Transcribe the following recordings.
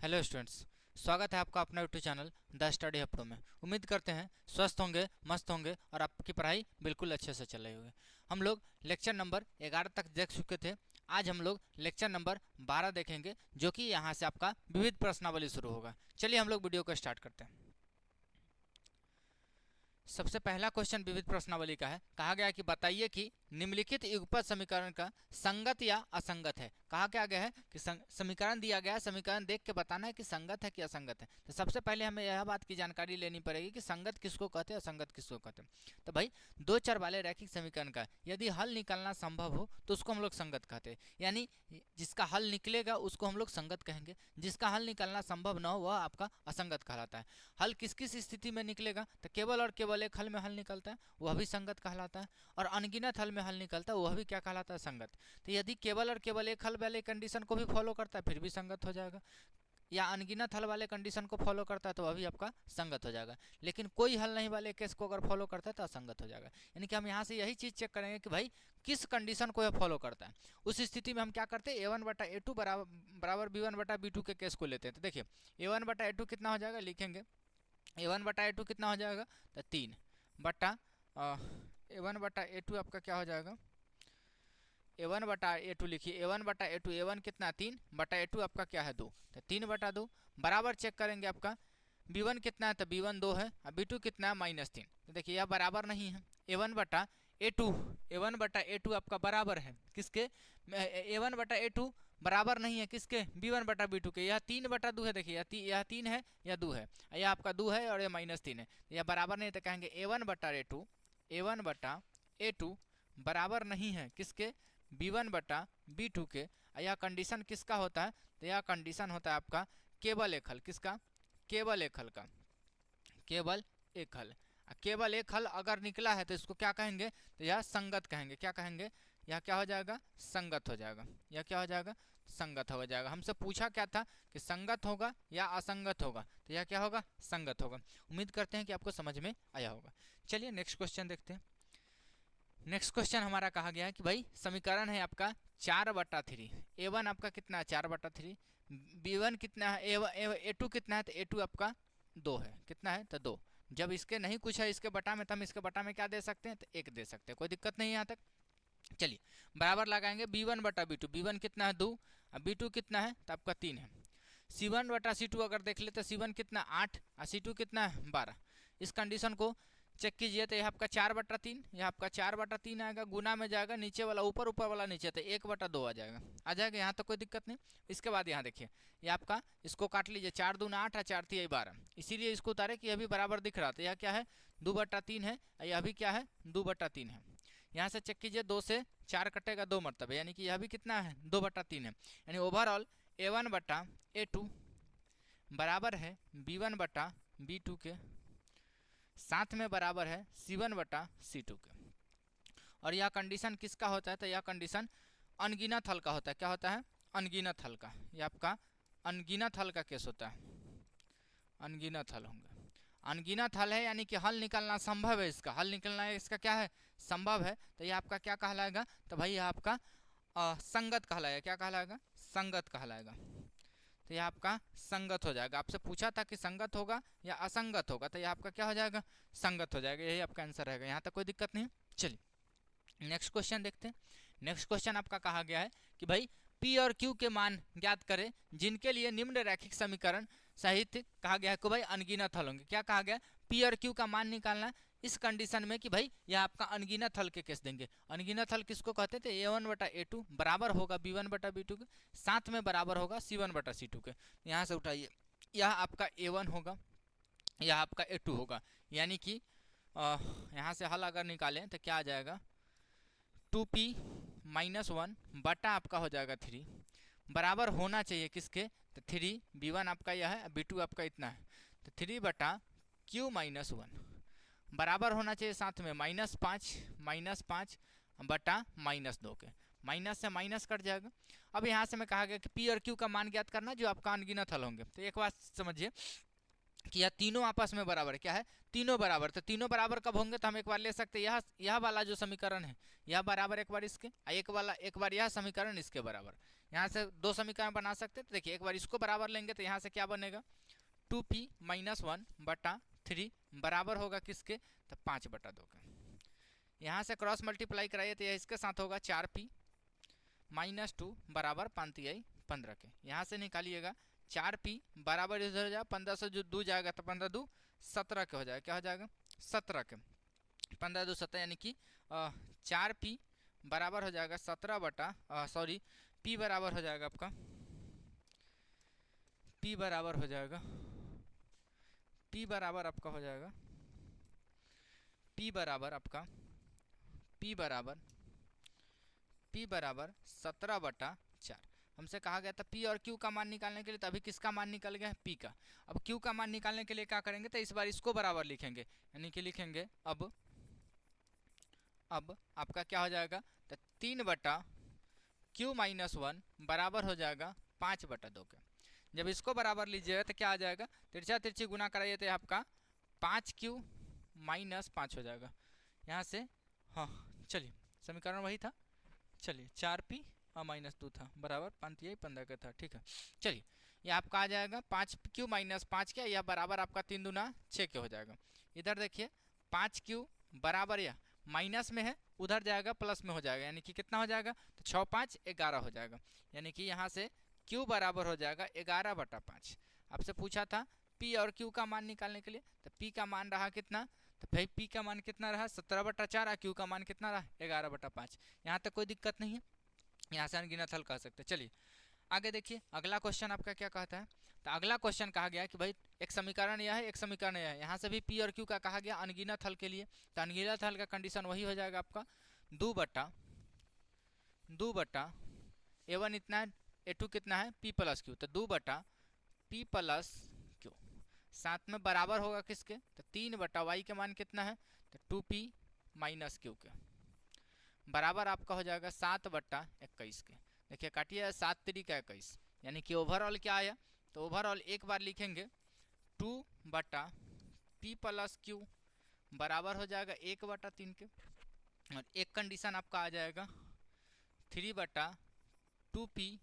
Hello students, स्वागत है आपका अपना YouTube channel the study hub pro में। उम्मीद करते हैं स्वस्थ होंगे, मस्त होंगे और आपकी पढ़ाई बिल्कुल अच्छे से चल रही होगी। हम लोग लेक्चर नंबर 11 तक देख चुके थे। आज हम लोग लेक्चर नंबर 12 देखेंगे, जो कि यहाँ से आपका विविध प्रश्नावली शुरू होगा। चलिए हम लोग वीडियो को स्टार्ट करते हैं। सबसे पहला क्वेश्चन विविध प्रश्नावली का है। कहा गया कि बताइए कि निम्नलिखित युगपत समीकरण का संगत या असंगत है। कहा क्या गया है कि समीकरण दिया गया है, समीकरण देख के बताना है कि संगत है कि असंगत है। तो सबसे पहले हमें यह बात की जानकारी लेनी पड़ेगी कि संगत किसको कहते हैं, असंगत किसको कहते हैं। तो भाई दो चर वाले रैखिक समीकरण का यदि हल निकालना संभव हो तो उसको हम लोग संगत कहते हैं, यानी जिसका हल निकलेगा उसको हम लोग संगत कहेंगे। जिसका हल निकालना संभव न हो वह आपका असंगत कहलाता है। हल किस किस स्थिति में निकलेगा, तो केवल और केवल एक हल में हल निकलता है वह भी संगत कहलाता है, और अनगिनत हल में हल निकलता है वह भी क्या कहलाता है, संगत। तो यदि केवल और केवल एक हल वाले कंडीशन को भी फॉलो करता है फिर भी संगत हो जाएगा, या अनगिनत हल वाले कंडीशन को फॉलो करता है तो वह भी आपका संगत हो जाएगा। लेकिन कोई हल नहीं वाले केस को अगर फॉलो करता है तो असंगत हो जाएगा। यानी कि हम यहाँ से यही चीज़ चेक करेंगे कि भाई किस कंडीशन को यह फॉलो करता है। उस स्थिति में हम क्या करते हैं, a1/a2 बराबर b1/b2 के केस को लेते हैं। तो देखिए a1/a2 कितना हो जाएगा, लिखेंगे a1/a2 कितना हो जाएगा, तो 3 बटा a1/a2 आपका क्या हो जाएगा, a1/a2 लिखिए, a1/a2 a1 कितना 3 बटा a2 आपका क्या है 2, तो 3/2 बराबर चेक करेंगे आपका b1 कितना है, तो b1 2 है और b2 कितना है -3। तो देखिए यह बराबर नहीं है। a1/a2 आपका बराबर है किसके, a1/a2 बराबर नहीं है किसके, b1/b2 के। यह 3/2 है, देखिए यह 3 है, यह 2 है, यह आपका 2 है और यह -3 है, यह बराबर नहीं है। तो कहेंगे a1/a2 बराबर नहीं है किसके, b1/b2 के। यह कंडीशन किसका होता है, तो यह कंडीशन होता है आपका केवल एक हल, किसका, केवल एक हल का, केवल एक हल। केवल एक हल अगर निकला है तो इसको क्या कहेंगे, तो यह संगत कहेंगे। क्या कहेंगे, यह क्या हो जाएगा, संगत हो जाएगा। यह क्या हो जाएगा, संगत हो जाएगा। हमसे पूछा क्या था कि संगत होगा या असंगत होगा, तो यह क्या होगा, संगत होगा। उम्मीद करते हैं कि आपको समझ में आया होगा। चलिए नेक्स्ट क्वेश्चन देखते हैं। नेक्स्ट क्वेश्चन हमारा कहा गया है कि भाई समीकरण है आपका 4/3। a1 आपका कितना है, 4/3, b1 कितना है, a2 कितना है, तो a2 आपका 2 है, कितना है, तो 2। जब इसके नहीं कुछ है इसके बटा में तो हम इसके बटा में क्या दे सकते हैं, तो 1 दे सकते हैं, कोई दिक्कत नहीं यहाँ तक। चलिए बराबर लगाएंगे b1/b2, b1 कितना है 2 और b2 कितना है, तो आपका 3 है। c1/c2 अगर देख ले तो c1 कितना 8 और c2 कितना है 12। इस कंडीशन को चेक कीजिए तो यह आपका 4/3, यह आपका 4/3 आएगा, गुना में जाएगा, नीचे वाला ऊपर, ऊपर वाला नीचे, तो 1/2 आ जाएगा, आ जाएगा। यहाँ तक कोई दिक्कत नहीं। इसके बाद यहाँ देखिए ये आपका इसको काट लीजिए, 4 दूना 8 और 4 3 12, इसीलिए इसको उतारे कि यह भी बराबर दिख रहा था। यह क्या है 2/3 है, यह भी क्या है 2/3 है। यहाँ से चेक कीजिए 2 से 4 कटेगा 2 मरतबे, यानी कि यह भी कितना है 2/3 है। यानी ओवरऑल a1/a2 बराबर है b1/b2 के, साथ में बराबर है c1/c2 के। और यह कंडीशन किसका होता है, तो यह कंडीशन अनगिनत हल का होता है। क्या होता है, अनगिनत हल का। यह आपका अनगिनत हल का केस होता है, अनगिनत हल होंगे। अनगिनत हल है यानी कि हल निकालना संभव है, इसका हल निकलना है इसका क्या है, संभव है। तो यह आपका क्या कहलाएगा, तो भाई यह आपका संगत कहलाएगा। क्या कहलाएगा, संगत कहलाएगा। तो यह आपका संगत हो जाएगा। आपसे पूछा था कि संगत होगा या असंगत होगा, तो यह आपका क्या हो जाएगा, संगत हो जाएगा। यही आपका आंसर रहेगा। यहाँ तक कोई दिक्कत नहीं। चलिए नेक्स्ट क्वेश्चन देखते हैं। नेक्स्ट क्वेश्चन आपका कहा गया है कि भाई P और Q के मान ज्ञात करें जिनके लिए निम्न रैखिक समीकरण सहित कहा गया है कि भाई अनगिनत हल होंगे। क्या कहा गया, P और Q का मान निकालना है इस कंडीशन में कि भाई यह आपका अनगिनत हल के केस देंगे। अनगिनत हल किसको कहते थे, a1/a2 बराबर होगा b1/b2 के, साथ में बराबर होगा c1/c2 के। यहाँ से उठाइए, यह आपका a1 होगा, यह आपका a2 होगा, यानी कि यहाँ से हल अगर निकालें तो क्या आ जाएगा 2p-1 बटा आपका हो जाएगा 3, बराबर होना चाहिए किसके, तो 3, b1 आपका यह है, b2 आपका इतना है, तो 3/q-1 बराबर होना चाहिए साथ में -5 बटा -2 के। माइनस से माइनस कट जाएगा। अब यहाँ से मैं कहा गया कि P और Q का मान ज्ञात करना जो आपका अनगिनत हल होंगे। तो एक बात समझिए, कि यह तीनों आपस में बराबर है। क्या है? तीनों बराबर। तो तीनों बराबर कब होंगे? तो हम एक बार ले सकते हैं यह वाला जो समीकरण है यह बराबर एक बार इसके, एक बार यह समीकरण इसके बराबर। यहाँ से दो समीकरण बना सकते हैं। तो देखिए एक बार इसको बराबर लेंगे तो यहाँ से क्या बनेगा? 2p - 1 बटा 3 बराबर होगा किसके? तो 5/2 के। यहाँ से क्रॉस मल्टीप्लाई कराइए तो यह इसके साथ होगा 4p - 2 बराबर 5×15 के। यहाँ से निकालिएगा 4p बराबर इधर हो जाएगा 15 से जो 2 जाएगा तो 15 2 17 के हो जाएगा। क्या हो जाएगा? 17 के। 15 2 17 यानी कि 4p बराबर हो जाएगा p बराबर हो जाएगा आपका p बराबर हो जाएगा p बराबर आपका हो जाएगा p बराबर 17/4। हमसे कहा गया था p और q का मान निकालने के लिए, तो अभी किसका मान निकल गया है? p का। अब q का मान निकालने के लिए क्या करेंगे? तो इस बार इसको बराबर लिखेंगे, यानी कि लिखेंगे अब आपका क्या हो जाएगा? तो 3/q - 1 बराबर हो जाएगा 5/2 के। जब इसको बराबर लीजिएगा तो क्या आ जाएगा? तिरछा तिरछी गुना कराइए तो आपका 5q - 5 हो जाएगा। यहाँ से हाँ चलिए समीकरण वही था। चलिए 4p और -2 था बराबर 5×15 का था। ठीक है, चलिए ये आपका आ जाएगा 5q - 5 क्या, यह बराबर आपका 3 दूना 6 के हो जाएगा। इधर देखिए 5q बराबर या माइनस में है, उधर जाएगा प्लस में हो जाएगा, यानी कि कितना हो जाएगा? तो 6 5 11 हो जाएगा। यानी कि यहाँ से q बराबर हो जाएगा 11/5। आपसे पूछा था p और q का मान निकालने के लिए, तो p का मान रहा कितना? तो भाई p का मान कितना रहा? 17/4 और q का मान कितना रहा? 11/5। यहाँ तक कोई दिक्कत नहीं है, यहाँ से अनगिनत हल कह सकते हैं। चलिए आगे देखिए अगला क्वेश्चन आपका क्या कहता है। तो अगला क्वेश्चन कहा गया कि भाई एक समीकरण यह है, एक समीकरण यह है, यहाँ से भी p और q का कहा गया अनगिनत हल के लिए। तो अनगिनत हल का कंडीशन वही हो जाएगा आपका 2/2 a1 इतना है, a2 कितना है? p + q। तो 2/p + q साथ में बराबर होगा किसके? तो 3/y के मान कितना है? तो 2p - q के बराबर आपका हो जाएगा 7/21 के। देखिए काटिए 7 3 का 21, यानी कि ओवरऑल क्या आया? तो ओवरऑल एक बार लिखेंगे 2/p + q बराबर हो जाएगा 1/3 के। और एक कंडीशन आपका आ जाएगा 3/2p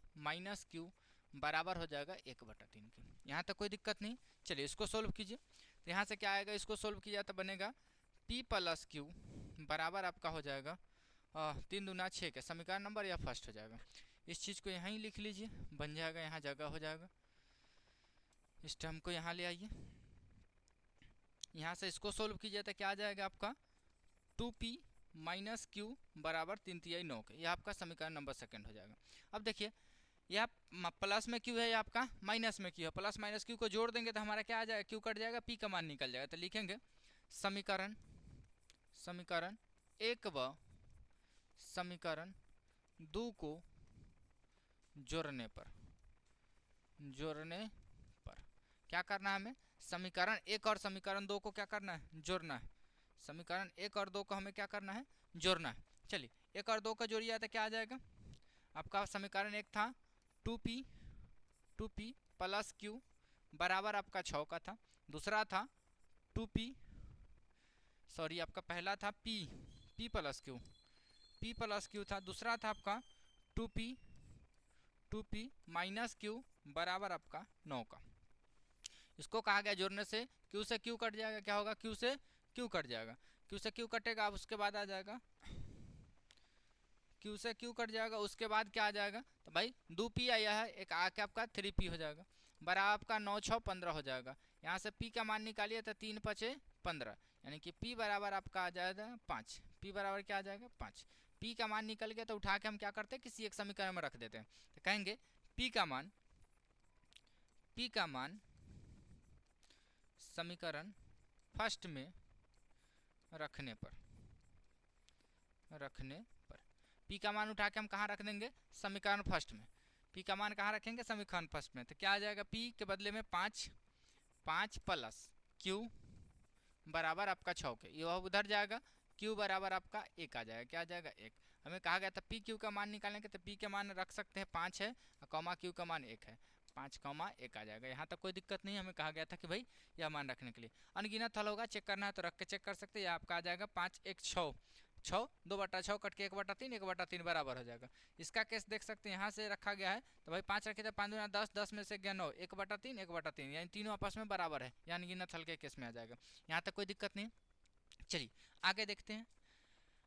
- q बराबर हो जाएगा 1/3 के। यहाँ तक कोई दिक्कत नहीं। चलिए इसको सोल्व कीजिए। तो यहाँ से क्या आएगा? इसको सोल्व किया तो बनेगा p + q बराबर आपका हो जाएगा 3 दूना 6 के। समीकरण नंबर यह फर्स्ट हो जाएगा। इस चीज़ को यहाँ ही लिख लीजिए, बन जाएगा, यहाँ जगह हो जाएगा। इस टर्म को यहाँ ले आइए, यहाँ से इसको सोल्व कीजिए तो क्या आ जाएगा आपका 2p - q बराबर 3 तिहाई 9 के। यह आपका समीकरण नंबर सेकंड हो जाएगा। अब देखिए यह प्लस में क्यू है, यह आपका माइनस में क्यू है। प्लस माइनस क्यू को जोड़ देंगे तो हमारा क्या आ जाएगा? क्यू कट जाएगा, p का मान निकल जाएगा। तो लिखेंगे समीकरण 1 व समीकरण 2 को जोड़ने पर क्या करना है हमें? समीकरण 1 और समीकरण 2 को क्या करना है? जोड़ना है। समीकरण 1 और 2 को हमें क्या करना है? जोड़ना है। चलिए 1 और 2 का जोड़िए तो क्या आ जाएगा आपका? समीकरण 1 था 2p + q बराबर आपका 6 का था। दूसरा था 2p आपका पहला था p + q था। दूसरा था आपका 2p - q बराबर आपका 9 का। इसको कहा गया जोड़ने से q से q कट जाएगा। क्या होगा? q से q कट जाएगा। q से q कटेगा, अब उसके बाद आ जाएगा q से q कट जाएगा। उसके बाद क्या आ जाएगा? तो भाई 2p आया है, एक आके आपका 3p हो जाएगा, बराबर आपका 9 6 15 हो जाएगा। यहाँ से p का मान निकालिए तो 3 5 15, यानी कि p बराबर आपका आ जाएगा 5। p बराबर क्या आ जाएगा? 5। p का मान निकल गया तो उठा के हम क्या करते हैं? किसी एक समीकरण में रख देते हैं। तो कहेंगे p का मान समीकरण फर्स्ट में रखने पर p का मान उठा के हम कहाँ रख देंगे? समीकरण फर्स्ट में। p का मान कहाँ रखेंगे? समीकरण फर्स्ट में। तो क्या आ जाएगा? p के बदले में 5 + q बराबर आपका 6 के। ये उधर जाएगा, q बराबर आपका 1 आ जाएगा। क्या आ जाएगा? 1। हमें कहा गया था p q का मान निकालने के, तो p के मान रख सकते हैं 5 है, कॉमा q का मान 1 है। 5,1 आ जाएगा। यहाँ तक कोई दिक्कत नहीं, हमें कहा गया था कि भाई यह मान रखने के लिए। अनगिनत हल होगा, चेक करना है तो रख के चेक कर सकते हैं। यह आपका आ जाएगा 5 1 6, 6 2/6 कट के 1/3, 1/3 बराबर हो जाएगा। इसका केस देख सकते हैं, यहाँ से रखा गया है तो भाई 5 रखे थे, 5 दूना 10, 10 में से गया 9, 1/3 1/3, यानी तीनों आपस में बराबर है, यानी अनगिनत हल के केस में आ जाएगा। यहाँ तक कोई दिक्कत नहीं। चलिए आगे देखते हैं।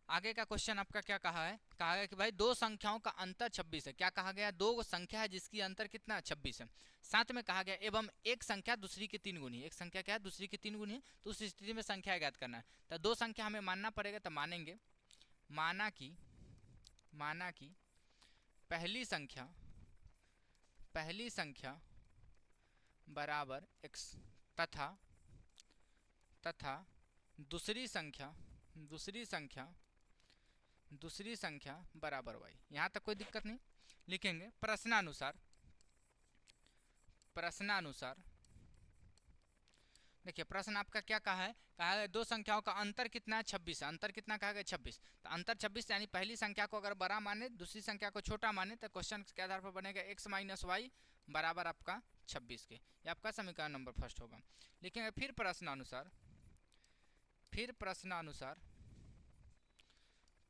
आगे का क्वेश्चन आपका क्या कहा है, कहा है कि भाई दो संख्याओं का अंतर 26 है। क्या कहा गया, दो संख्या है जिसकी अंतर कितना है 26 है। साथ में कहा गया एवं एक संख्या दूसरी की 3 गुनी है। एक संख्या क्या है, दूसरी की 3 गुनी है, तो उस स्थिति में संख्या ज्ञात करना है। तो दो संख्या हमें मानना पड़ेगा, तो मानेंगे। माना कि पहली संख्या बराबर x तथा दूसरी संख्या बराबर y। यहाँ तक कोई दिक्कत नहीं। लिखेंगे प्रश्नानुसार देखिए प्रश्न आपका क्या कहा है दो संख्याओं का अंतर कितना है 26 है। अंतर कितना कहा गया 26, तो अंतर 26 यानी पहली संख्या को अगर बड़ा माने दूसरी संख्या को छोटा माने तो क्वेश्चन के आधार पर बनेगा x - y बराबर आपका 26 के। ये आपका समीकरण नंबर फर्स्ट होगा। लिखेंगे फिर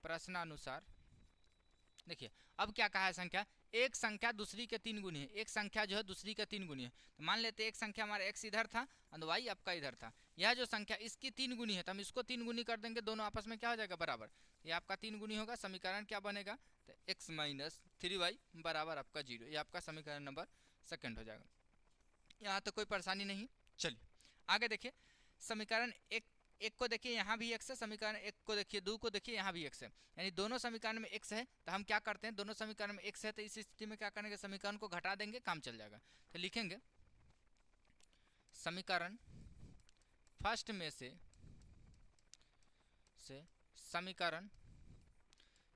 प्रश्नानुसार देखिए अब क्या कहा है, संख्या एक संख्या दूसरी के 3 गुनी है। एक संख्या जो है दूसरी के 3 गुनी है, तो मान लेते एक संख्या हमारा x इधर था और y आपका इधर था। यह जो संख्या इसकी 3 गुनी है तो हम इसको 3 गुनी कर देंगे, दोनों आपस में क्या हो जाएगा बराबर। ये आपका 3 गुनी होगा, समीकरण क्या बनेगा, तो x - 3y बराबर आपका 0। ये आपका समीकरण नंबर सेकंड हो जाएगा। यहाँ तो कोई परेशानी नहीं। चलिए आगे देखिए, समीकरण एक को देखिए यहाँ भी x है, समीकरण एक को देखिए, 2 को देखिए यहाँ भी x है, यानी दोनों समीकरण में x है। तो हम क्या करते हैं, दोनों समीकरण में x है तो इस स्थिति में क्या करेंगे, समीकरण को घटा देंगे, काम चल जाएगा। तो लिखेंगे समीकरण फर्स्ट में से समीकरण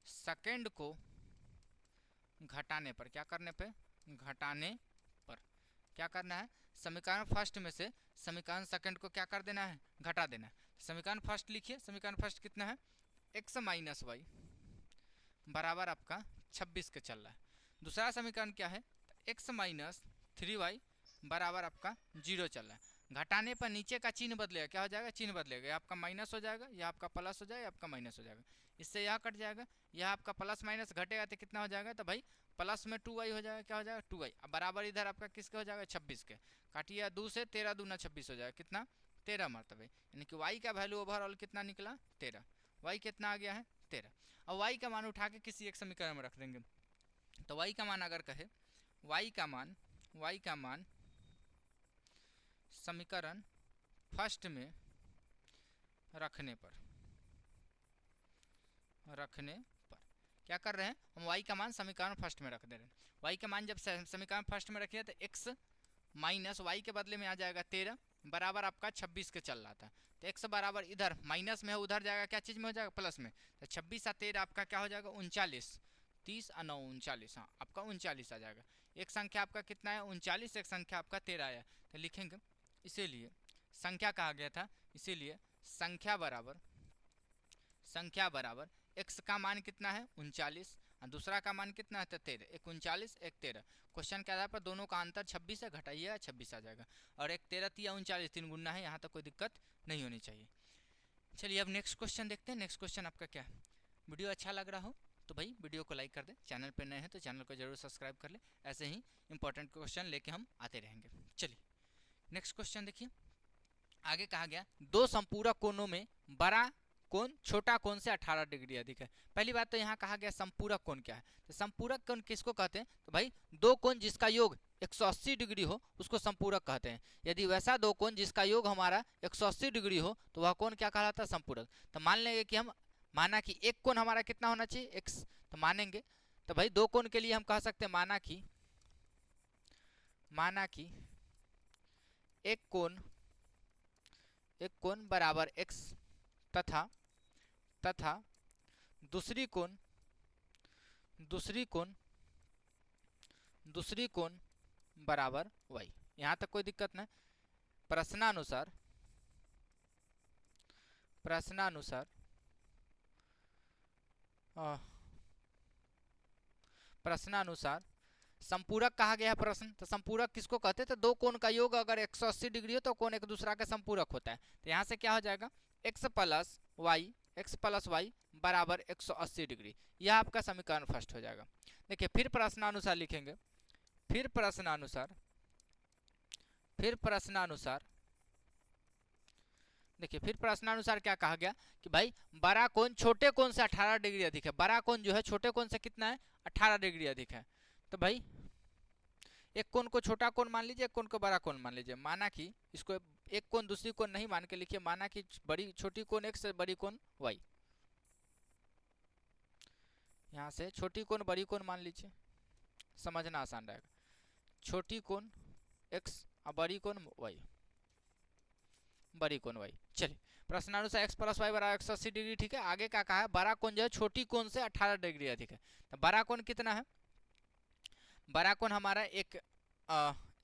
सेकंड को घटाने पर, क्या करने पे, घटाने पर क्या करना है, समीकरण फर्स्ट में से समीकरण सेकंड को क्या कर देना है, घटा देना है। समीकरण फर्स्ट लिखिए, समीकरण फर्स्ट कितना है, x - y बराबर आपका 26 के चल रहा है। दूसरा समीकरण क्या है, x - 3y बराबर आपका 0 चल रहा है। घटाने पर नीचे का चिन्ह बदलेगा, क्या हो जाएगा, चिन्ह बदलेगा, यह आपका माइनस हो जाएगा, यह आपका प्लस हो जाएगा, आपका माइनस हो जाएगा। इससे यह कट जाएगा, यह आपका प्लस माइनस घटेगा तो कितना हो जाएगा, तो भाई प्लस में 2y हो जाएगा, क्या हो जाएगा 2y। अब बराबर इधर आपका किसके हो जाएगा 26 के, काटिए 2 से 13 दूना 26 हो जाएगा, कितना 13 मरतबे, यानी कि y का वैल्यू ओवरऑल कितना निकला 13। y कितना आ गया है 13। अब y का मान उठा के किसी एक समीकरण में रख देंगे। तो y का मान अगर कहे, y का मान समीकरण फर्स्ट में रखने पर क्या कर रहे हैं हम, y का मान समीकरण फर्स्ट में रख दे रहे हैं। y का मान जब समीकरण फर्स्ट में रखिए तो x माइनस y के बदले में आ जाएगा 13 बराबर आपका 26 के चल रहा था। तो x बराबर इधर माइनस में है, उधर जाएगा क्या चीज़ में हो जाएगा, प्लस में। तो 26 और 13 आपका क्या हो जाएगा 39, 30 और 9 39, हाँ आपका 39 आ जाएगा। एक संख्या आपका कितना है 39, एक संख्या आपका 13 आया। तो लिखेंगे इसीलिए संख्या कहा गया था, इसीलिए संख्या बराबर x का मान कितना है 39 और दूसरा का मान कितना है 13, एक 39 एक 13। क्वेश्चन के आधार पर दोनों का अंतर 26 है, घटाइएगा 26 आ जाएगा, और एक 13 या 39 3 गुना है, यहाँ तक कोई दिक्कत नहीं होनी चाहिए। चलिए अब नेक्स्ट क्वेश्चन देखते हैं। नेक्स्ट क्वेश्चन आपका क्या है, वीडियो अच्छा लग रहा हो तो भाई वीडियो को लाइक कर दें, चैनल पर नए हैं तो चैनल को जरूर सब्सक्राइब कर ले, ऐसे ही इंपॉर्टेंट क्वेश्चन लेके हम आते रहेंगे। चलिए नेक्स्ट क्वेश्चन देखिए, आगे कहा गया दो संपूरक कोणों में बड़ा कोण छोटा कोण से 18 डिग्री अधिक है। पहली बात तो यहाँ कहा गया संपूरक कोण क्या है, तो संपूरक कोण किसको कहते हैं, तो भाई दो कोण जिसका योग 180 डिग्री हो उसको संपूरक कहते हैं। यदि वैसा दो कोण जिसका योग हमारा 180 डिग्री हो तो वह कोण क्या कहलाता है, संपूरक। तो मान लेंगे कि हम माना कि एक कोण हमारा कितना होना चाहिए x, तो मानेंगे तो भाई दो कोण के लिए हम कह सकते हैं माना कि एक कोण बराबर x तथा दूसरी कोण बराबर y। यहाँ तक कोई दिक्कत नहीं। प्रश्नानुसार संपूरक कहा गया है प्रश्न, तो संपूरक किसको कहते हैं? तो दो कोण का योग अगर 180 डिग्री हो तो कोण एक दूसरा का संपूरक होता है। तो यहाँ से क्या हो जाएगा, x प्लस वाई बराबर 180 डिग्री। यह आपका समीकरण फर्स्ट हो जाएगा। देखिए फिर प्रश्नानुसार लिखेंगे, फिर प्रश्नानुसार देखिए फिर प्रश्नानुसार क्या कहा गया कि भाई बड़ा कोण छोटे कोण से 18 डिग्री अधिक है। बड़ा कोण जो है छोटे कोण से कितना है, 18 डिग्री अधिक है। तो भाई एक कोण को छोटा कोण मान लीजिए, एक कोण को बड़ा कोण मान लीजिए। माना कि इसको एक कोण दूसरी कोण नहीं मान के लिखिए, माना कि बड़ी छोटी कोण x, बड़ी कोण y। यहाँ से छोटी कोण बड़ी कोण मान लीजिए, समझना आसान रहेगा। छोटी कोण x और बड़ी कोण y, बड़ी कोण y। चलिए प्रश्नानुसार x प्लस वाई बराबर 180 डिग्री, ठीक है। आगे क्या कहा है, बड़ा कोण जो है छोटी कोण से 18 डिग्री अधिक है। तो बड़ा कोण कितना है, बड़ा कोण हमारा एक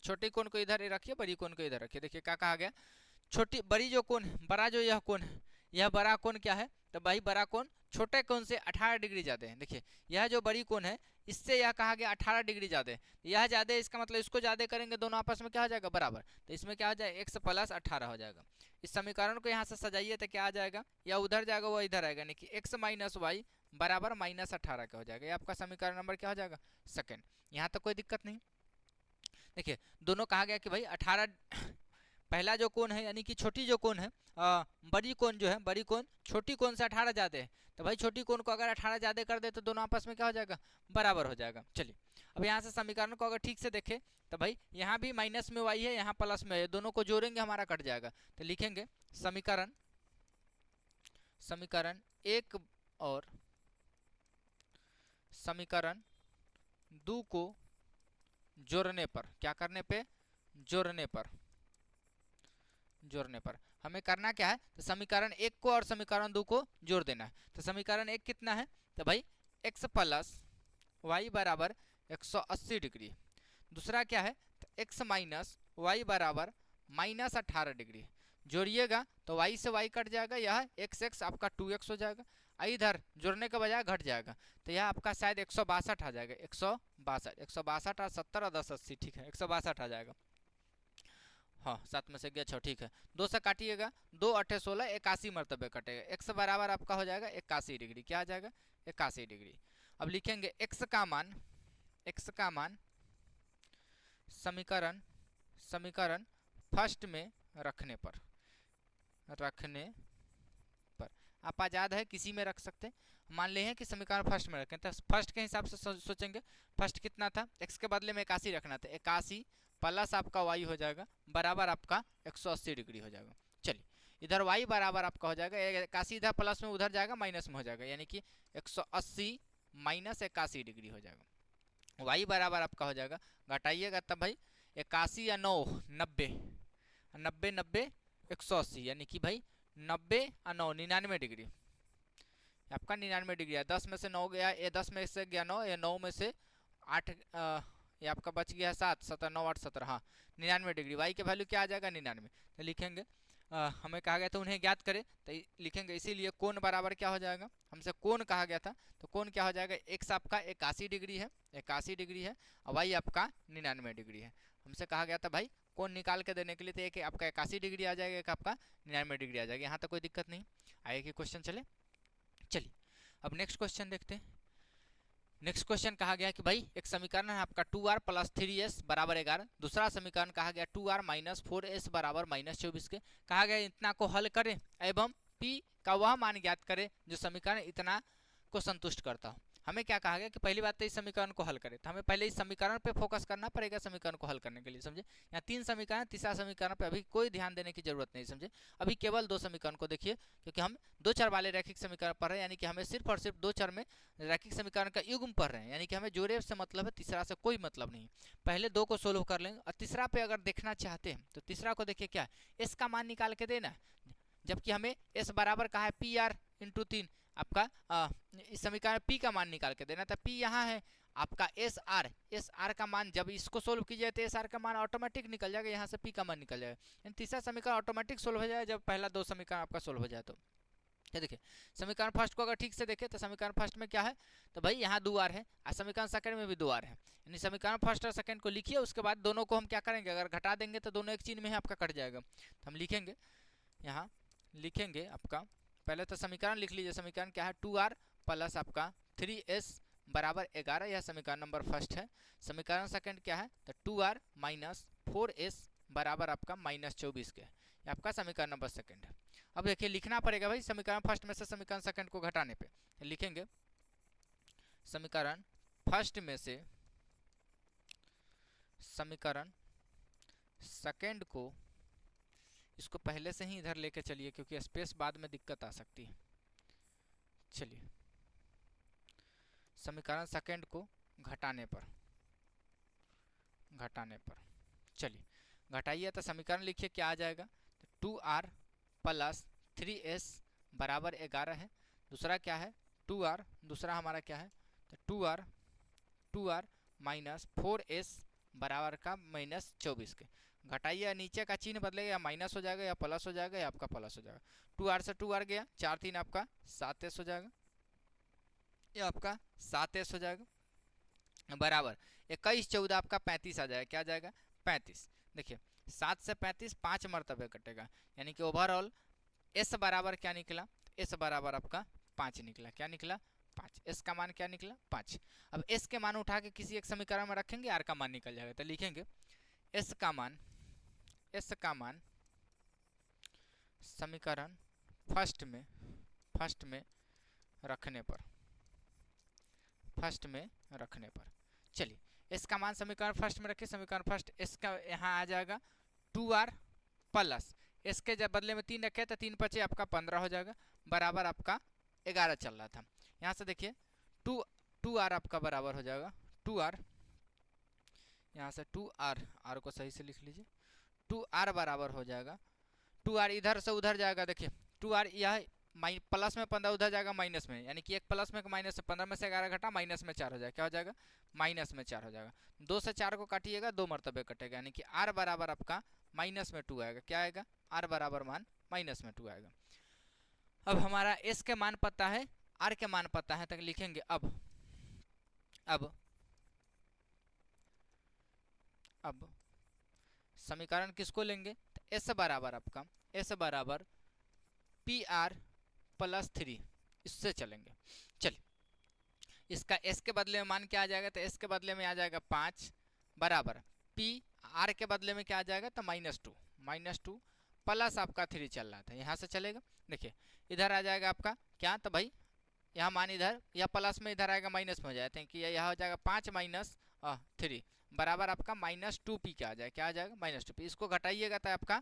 छोटी कोण को इधर रखिए, बड़ी कोण को इधर रखिए। देखिए क्या कहा गया, छोटी बड़ी जो कोण, बड़ा जो यह कोण है, यह बड़ा कोण क्या है, तो भाई बड़ा कोण छोटे कोण से 18 डिग्री ज्यादा है। देखिए यह जो बड़ी कोण है इससे यह कहा गया 18 डिग्री ज्यादा है। यह ज्यादा है, इसका मतलब इसको ज्यादा करेंगे, दोनों आपस में क्या हो जाएगा, बराबर। तो इसमें क्या हो जाएगा, x प्लस 18 हो जाएगा। इस समीकरण को यहाँ से सजाइए तो क्या आ जाएगा, या उधर जाएगा वो इधर आएगा, यानी कि x माइनस वाई बराबर -18 का हो जाएगा। ये आपका समीकरण नंबर क्या हो जाएगा, सेकंड। यहाँ तक कोई दिक्कत नहीं। देखिए दोनों कहा गया कि भाई 18 पहला जो कोण है यानी कि छोटी जो कोण है, बड़ी कोण जो है, बड़ी कोण छोटी कोण से 18 ज्यादा है। तो भाई छोटी कोण को अगर 18 ज्यादा कर दे तो दोनों आपस में क्या हो जाएगा, बराबर हो जाएगा। चलिए अब यहाँ से समीकरण को अगर ठीक से देखें तो भाई यहाँ भी माइनस में वाई है, यहाँ प्लस में है, दोनों को जोड़ेंगे हमारा कट जाएगा। तो लिखेंगे समीकरण एक और समीकरण दो को जोड़ने पर, क्या करने पे, जोड़ने पर हमें करना क्या है, तो समीकरण एक को और समीकरण दो को जोड़ देना है। तो समीकरण एक कितना है, तो भाई x प्लस वाई बराबर 180 डिग्री। दूसरा क्या है, तो x माइनस वाई बराबर -18 डिग्री। जोड़िएगा तो y से y कट जाएगा, यह x आपका 2x हो जाएगा। इधर जोड़ने के बजाय घट जाएगा, तो यह आपका शायद 162 आ जाएगा। 162 और 70 और 10 80, ठीक है 162 आ जाएगा। हाँ 7 में से गया 6, ठीक है। 2 से काटिएगा, 2 8 16, 81 मरतबे कटेगा। x बराबर आपका हो जाएगा 81 डिग्री। क्या आ जाएगा, 81 डिग्री। अब लिखेंगे x का मान समीकरण फर्स्ट में रखने पर आप आजाद है, किसी में रख सकते हैं। मान ले हैं कि समीकरण फर्स्ट में रखें, तो फर्स्ट के हिसाब से सोचेंगे। फर्स्ट कितना था, x के बदले में 81 रखना था। 81 प्लस आपका y हो जाएगा बराबर आपका 180 डिग्री हो जाएगा। चलिए इधर y बराबर आपका हो जाएगा 81, इधर प्लस में उधर जाएगा माइनस में हो जाएगा, यानी कि 180 माइनस 81 डिग्री हो जाएगा। y बराबर आपका हो जाएगा, घटाइएगा तब भाई 81 या 9 90 90 90 180, यानी कि भाई 90 और 9 99 डिग्री। आपका 99 डिग्री है। 10 में से 9 गया, ये 10 में से गया 9, ये 9 में से 8, ये आपका बच गया 7 7 9 8 17, हाँ 99 डिग्री। y के वैल्यू क्या आ जाएगा, 99। तो लिखेंगे हमें कहा गया था उन्हें ज्ञात करें, तो लिखेंगे इसीलिए कोण बराबर क्या हो जाएगा, हमसे कोण कहा गया था, तो कोण क्या हो जाएगा, x आपका 81 डिग्री है, 81 डिग्री है, और y आपका 99 डिग्री है। हमसे कहा गया था भाई कोण निकाल के देने के लिए, तो एक आपका 81 डिग्री आ जाएगा, एक आपका 99 डिग्री आ जाएगा। यहाँ तक कोई दिक्कत नहीं आगे की क्वेश्चन चले। चलिए अब नेक्स्ट क्वेश्चन देखते हैं। नेक्स्ट क्वेश्चन कहा गया कि भाई एक समीकरण है आपका 2r प्लस 3s बराबर 11। दूसरा समीकरण कहा गया 2r माइनस 4s बराबर -24 के। कहा गया इतना को हल करें एवं p का वह मान ज्ञात करें जो समीकरण इतना को संतुष्ट करता हो। हमें क्या कहा गया कि पहली बात तो इस समीकरण को हल करें, तो हमें पहले इस समीकरण पे फोकस करना पड़ेगा समीकरण को हल करने के लिए, समझे। यहाँ 3 समीकरण, तीसरा समीकरण पे अभी कोई ध्यान देने की जरूरत नहीं, समझे। अभी केवल 2 समीकरण को देखिए, क्योंकि हम 2 चर वाले रैखिक समीकरण पढ़ रहे हैं, यानी कि हमें सिर्फ और सिर्फ 2 चर में रैखिक समीकरण का युग्म पढ़ रहे हैं, यानी कि हमें जोड़े से मतलब है, तीसरा से कोई मतलब नहीं। पहले 2 को सोल्व कर लेंगे, और तीसरा पे अगर देखना चाहते हैं तो तीसरा को देखिए क्या है, s का मान निकाल के देना, जबकि हमें s बराबर कहा है PR × 3, आपका इस समीकरण p का मान निकाल के देना था। p यहाँ है आपका SR का मान, जब इसको सोल्व कीजिए तो SR का मान ऑटोमेटिक निकल जाएगा, यहाँ से p का मान निकल जाएगा। तीसरा समीकरण ऑटोमेटिक सोल्व हो जाएगा जब पहला 2 समीकरण आपका सोल्व हो जाए। तो क्या देखिए समीकरण फर्स्ट को अगर ठीक से देखें तो समीकरण फर्स्ट में क्या है, तो भाई यहाँ 2r है और समीकरण सेकंड में भी 2r है, यानी समीकरण फर्स्ट और सेकंड को लिखिए, उसके बाद दोनों को हम क्या करेंगे, अगर घटा देंगे तो दोनों एक चिन्ह में ही आपका कट जाएगा। तो हम लिखेंगे यहाँ, लिखेंगे आपका पहले तो समीकरण लिख लीजिए, समीकरण क्या है 2r प्लस आपका 3s बराबर 11, यह समीकरण नंबर फर्स्ट है। समीकरण सेकंड क्या है, तो 2r माइनस 4s बराबर आपका -24 के, ये आपका समीकरण नंबर सेकंड है। अब देखिए लिखना पड़ेगा भाई समीकरण फर्स्ट में से समीकरण सेकंड को घटाने पे, लिखेंगे समीकरण फर्स्ट में से समीकरण सेकंड को, इसको पहले से ही इधर लेके चलिए क्योंकि स्पेस बाद में दिक्कत आ सकती है। चलिए समीकरण सेकंड को घटाने पर चलिए घटाइए तो समीकरण लिखिए क्या आ जाएगा, तो 2r प्लस 3s बराबर 11 है। दूसरा क्या है 2r, दूसरा हमारा क्या है, तो 2r माइनस 4s बराबर का -24 के। घटाइए, नीचे का चिन्ह बदलेगा, या माइनस हो जाएगा या प्लस हो जाएगा या आपका प्लस हो जाएगा। 2r से 2r गया, 4 3 आपका 7s हो जाएगा, ये आपका 7s हो जाएगा बराबर 21 14 आपका 35 आ जाएगा। क्या आ जाएगा 35। देखिए 7 से 35 5 मरतबे कटेगा, यानी कि ओवरऑल s बराबर क्या निकला, s बराबर आपका 5 निकला। क्या निकला 5, s का मान क्या निकला 5। अब s के मान उठा के किसी एक समीकरण में रखेंगे, r का मान निकल जाएगा। तो लिखेंगे s का मान समीकरण फर्स्ट में रखने पर चलिए s का मान समीकरण फर्स्ट में रखिए, समीकरण फर्स्ट s का यहाँ आ जाएगा 2r प्लस s के जब बदले में 3 रखे तो 3 पचे आपका 15 हो जाएगा, बराबर आपका 11 चल रहा था। यहाँ से देखिए 2r आपका बराबर हो जाएगा 2r, यहाँ से 2r, r को सही से लिख लीजिए, 2r बराबर हो जाएगा 2r इधर से उधर जाएगा। देखिए 2r यह प्लस में 15 उधर जाएगा माइनस में, यानी कि एक प्लस में माइनस से 15 में से 11 घटा माइनस में 4 हो जाएगा। क्या हो जाएगा माइनस में 4 हो जाएगा। 2 से 4 को काटिएगा 2 मरतबे कटेगा, यानी कि r बराबर आपका -2 आएगा। क्या आएगा r बराबर मान -2 आएगा। अब हमारा s के मान पता है, r के मान पता है, तक लिखेंगे अब समीकरण किसको लेंगे, तो s बराबर आपका s बराबर PR प्लस 3, इससे चलेंगे। चलिए इसका s के बदले में मान क्या आ जाएगा, तो s के बदले में आ जाएगा 5 बराबर p, r के बदले में क्या आ जाएगा, तो -2 प्लस आपका 3 चल रहा था, यहाँ से चलेगा। देखिए इधर आ जाएगा आपका क्या, तो भाई यहाँ मान इधर या प्लस में इधर आएगा माइनस में हो जाएगा, क्योंकि यहाँ हो जाएगा 5 माइनस 3 बराबर आपका -2p क्या आ जाएगा, क्या आ जाएगा -2p। इसको घटाइएगा तो आपका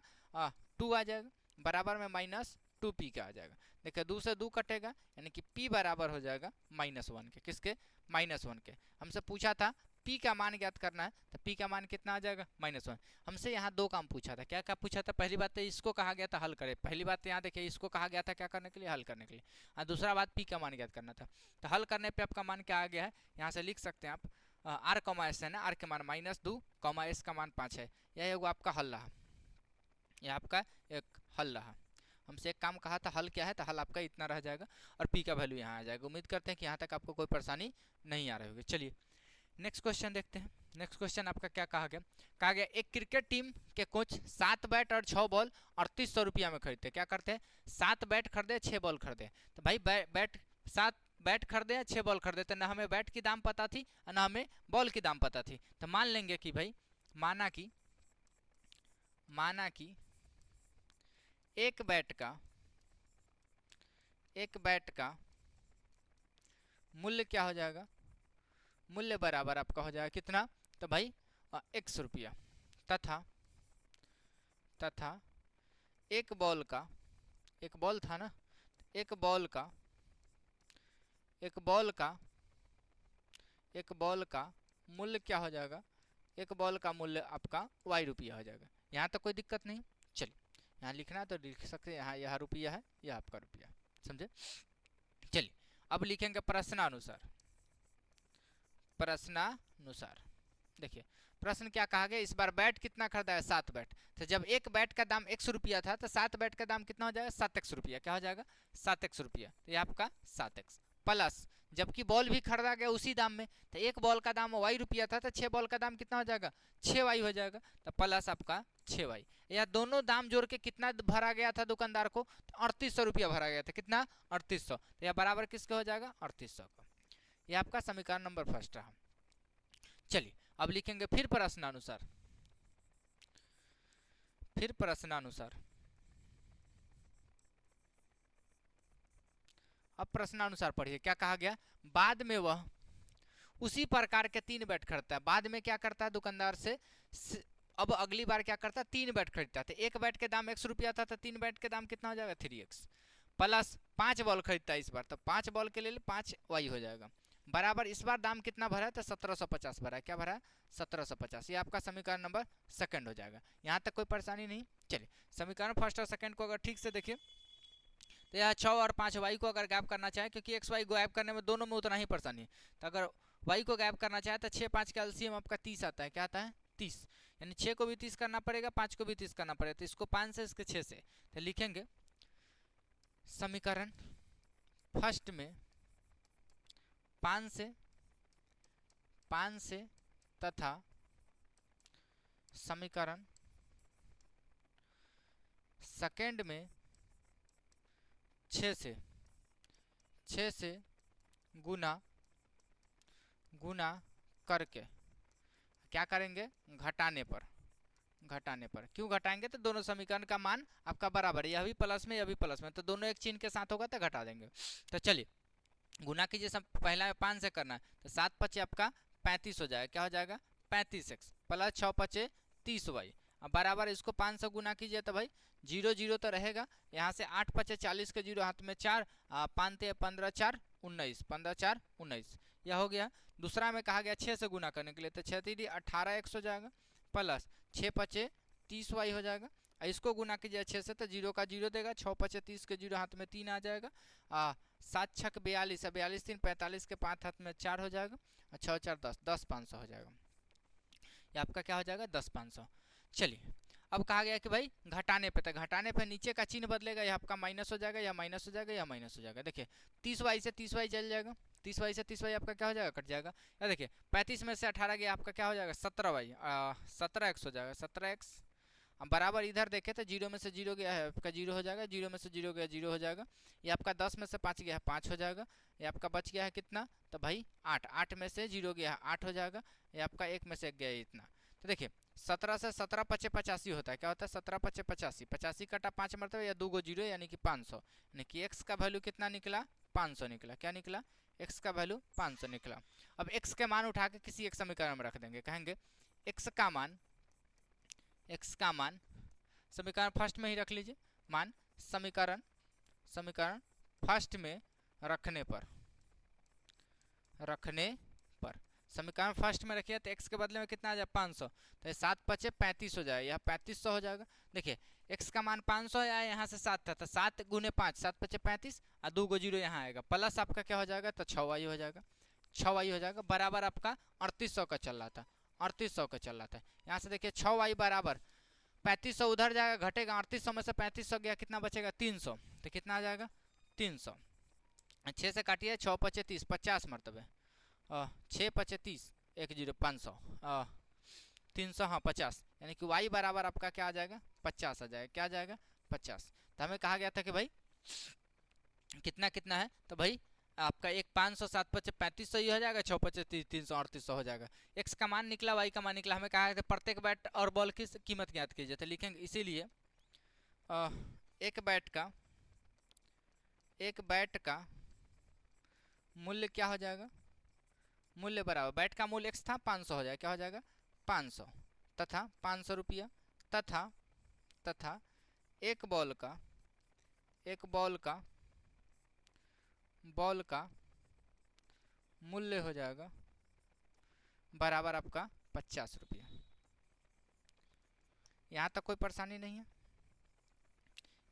2 आ जाएगा, बराबर में -2p का आ जाएगा। देखिए 2 से 2 कटेगा, यानी कि p बराबर हो जाएगा -1 के। किसके -1 के। हमसे पूछा था p का मान ज्ञात करना है, तो p का मान कितना आ जाएगा -1। हमसे यहाँ 2 काम पूछा था। क्या क्या पूछा था, पहली बात तो इसको कहा गया था हल करे, पहली बात तो यहाँ देखिए इसको कहा गया था क्या करने के लिए, हल करने के लिए। और दूसरा बात p का मान ज्ञात करना था। तो हल करने पर आपका मान क्या आ गया है, यहाँ से लिख सकते हैं आप r, s है ना, r के मान -2, s का मान 5 है। यह एगो आपका हल रहा, यह आपका एक हल रहा। हमसे एक काम कहा था हल क्या है, तो हल आपका इतना रह जाएगा और p का वैल्यू यहाँ आ जाएगा। उम्मीद करते हैं कि यहाँ तक आपको कोई परेशानी नहीं आ रही होगी। चलिए नेक्स्ट क्वेश्चन देखते हैं। नेक्स्ट क्वेश्चन आपका क्या कहा गया, एक क्रिकेट टीम के कोच 7 बैट और 6 बॉल 3800 रुपया में खरीदते। क्या करते हैं, 7 बैट खरीदे 6 बॉल खरीदे। तो भाई 7 बैट खरीदे या 6 बॉल खरीदे, तो ना हमें बैट की दाम पता थी और ना हमें बॉल की दाम पता थी। तो मान लेंगे कि भाई माना कि एक बैट का मूल्य क्या हो जाएगा, मूल्य बराबर आपका हो जाएगा कितना, तो भाई 100 रुपया, तथा एक बॉल था ना, एक बॉल का मूल्य क्या हो जाएगा, एक बॉल का मूल्य आपका y रुपया हो जाएगा। यहाँ तक कोई दिक्कत नहीं। चलिए यहाँ लिखना है तो लिख सकते हैं, यहाँ यह रुपया है, यह आपका रुपया, समझे। चलिए अब लिखेंगे प्रश्नानुसार। देखिए प्रश्न क्या कहा गया, इस बार बैट कितना खरीदा है, 7 बैट। तो जब एक बैट का दाम 100 रुपया था तो 7 बैट का दाम कितना हो जाएगा, 7x रुपया। क्या हो जाएगा, 7x रुपया। तो ये आपका 7x प्लस, जबकि बॉल भी खरीदा गया उसी दाम में, तो एक बॉल का दाम y रुपया था तो 6 बॉल का दाम कितना हो जाएगा, 6y हो जाएगा। तो प्लस आपका 6y। या दोनों दाम जोड़ के कितना भरा गया था दुकानदार को, तो 3800 रुपया भरा गया था। कितना, 3800। तो यह बराबर किसके हो जाएगा, 3800 का। ये आपका समीकरण नंबर फर्स्ट रहा। चलिए अब लिखेंगे फिर प्रश्नानुसार। फिर प्रश्नानुसार, अब प्रश्नानुसार पढ़िए क्या कहा गया, बाद में वह उसी प्रकार के 3 बैट खरीदता है। बाद में क्या करता है दुकानदार से अब अगली बार क्या करता है, 3 बैट खरीदता है। तो एक बैट के दाम 100 रुपया था तो 3 बैट के दाम कितना हो जाएगा, 3x प्लस 5 बॉल खरीदता है इस बार, तो 5 बॉल के लिए 5y हो जाएगा। बराबर इस बार दाम कितना भरा है, तो 1750 भरा है। क्या भरा है, 1750। ये आपका समीकरण नंबर सेकंड हो जाएगा। यहाँ तक कोई परेशानी नहीं। चलिए समीकरण फर्स्ट और सेकंड को अगर ठीक से देखिए तो यह 6 और 5 वाई को अगर गैप करना चाहे, क्योंकि एक्स वाई गैप करने में दोनों में उतना ही परेशानी है, तो अगर वाई को गैप करना चाहे तो 6 5 का एलसीएम आपका 30 आता है। क्या आता है, 30। यानी 6 को भी 30 करना पड़ेगा, 5 को भी 30 करना पड़ेगा। तो इसको 5 से, इसके 6 से, तो लिखेंगे समीकरण फर्स्ट में 5 से तथा समीकरण सेकंड में 6 से गुना करके क्या करेंगे, घटाने पर। क्यों घटाएंगे, तो दोनों समीकरण का मान आपका बराबर है, यह भी प्लस में यह भी प्लस में, तो दोनों एक चिन्ह के साथ होगा तो घटा देंगे। तो चलिए गुना कीजिए, सब पहला 5 से करना है, तो 7 5 आपका 35 हो जाएगा। क्या हो जाएगा, 35x प्लस 6 5 30y। अब बराबर इसको 5 से गुना कीजिए तो भाई 0 0 तो रहेगा। यहाँ से 8 5 40 के 0 हाथ में 4, 5 15 4 19, 15 4 19, यह हो गया। दूसरा में कहा गया 6 से गुना करने के लिए, तो 6 3 18x हो जाएगा प्लस 6 5 30y हो जाएगा। इसको गुना कीजिए 6 से तो 0 का 0 देगा, 6 5 30 के 0 हाथ में 3 आ जाएगा, 7 6 42, 42 3 45 के 5 हाथ में 4 हो जाएगा, 6 4 10, 10 500 हो जाएगा। ये आपका क्या हो जाएगा, 10 500। चलिए अब कहा गया कि भाई घटाने पे, तो घटाने पे नीचे का चिन्ह बदलेगा, यह आपका माइनस हो जाएगा, या माइनस हो जाएगा, या माइनस हो जाएगा। देखिए 30y से 30y चल जाएगा, 30y से 30y आपका क्या हो जाएगा, कट जाएगा। या देखिए 35 में से 18 गया, आपका क्या हो जाएगा, 17y, 17x हो जाएगा, 17x। अब बराबर इधर देखें तो 0 में से 0 गया है, आपका 0 हो जाएगा, 0 में से 0 गया 0 हो जाएगा। ये आपका 10 में से 5 गया है, 5 हो जाएगा। ये आपका बच गया है कितना, तो भाई 8, 8 में से 0 गया है, 8 हो जाएगा। ये आपका 1 में से 1 गया है, इतना। तो देखिए 17 से 17 5 85 होता है। क्या होता है, 17 5 85, 85 कटा 5 मरतबा या 2 0 यानी कि 500, यानी कि x का वैल्यू कितना निकला, 500 निकला। क्या निकला, x का वैल्यू 500 निकला। अब x के मान उठा के किसी एक समीकरण में रख देंगे, कहेंगे x का मान समीकरण फर्स्ट में ही रख लीजिए, मान समीकरण फर्स्ट में रखने पर समीकरण फर्स्ट में रखिए तो x के बदले में कितना आ जाए, 500। तो 7 5 35 हो जाएगा, यह 3500 हो जाएगा। देखिए x का मान 500 आया, यहाँ से 7 था, तो 7 गुने 5, 7 5 35, और 2 0 यहाँ आएगा, प्लस आपका क्या हो जाएगा, तो 6y हो जाएगा, 6y हो जाएगा। बराबर आपका 3800 का चल रहा था, 3800 का चल रहा था। यहाँ से देखिए 6y बराबर 3500 उधर जाएगा, घटेगा, 3800 में से 3500 गया, कितना बचेगा, 300। तो कितना आ जाएगा, 300। 6 से काटिए, 6 5 30, 50 मरतबे, 6 5 30, 1 0 500, 300, हाँ 50, यानी कि y बराबर आपका क्या आ जाएगा, 50 आ जाएगा। क्या आ जाएगा, 50। तो हमें कहा गया था कि भाई कितना कितना है, तो भाई आपका एक 500, 7 5 3500 ही हो जाएगा, 6 5 30, 300 3800 हो जाएगा। x का मान निकला, y का मान निकला। हमें कहा था प्रत्येक बैट और बॉल की कीमत ज्ञात कीजिए, तो लिखेंगे इसीलिए एक बैट का मूल्य क्या हो जाएगा, मूल्य बराबर बैट का मूल्य x था 500 हो जाएगा। क्या हो जाएगा, 500 तथा 500 रुपया तथा एक बॉल का मूल्य हो जाएगा बराबर आपका 50 रुपया। यहाँ तक कोई परेशानी नहीं है,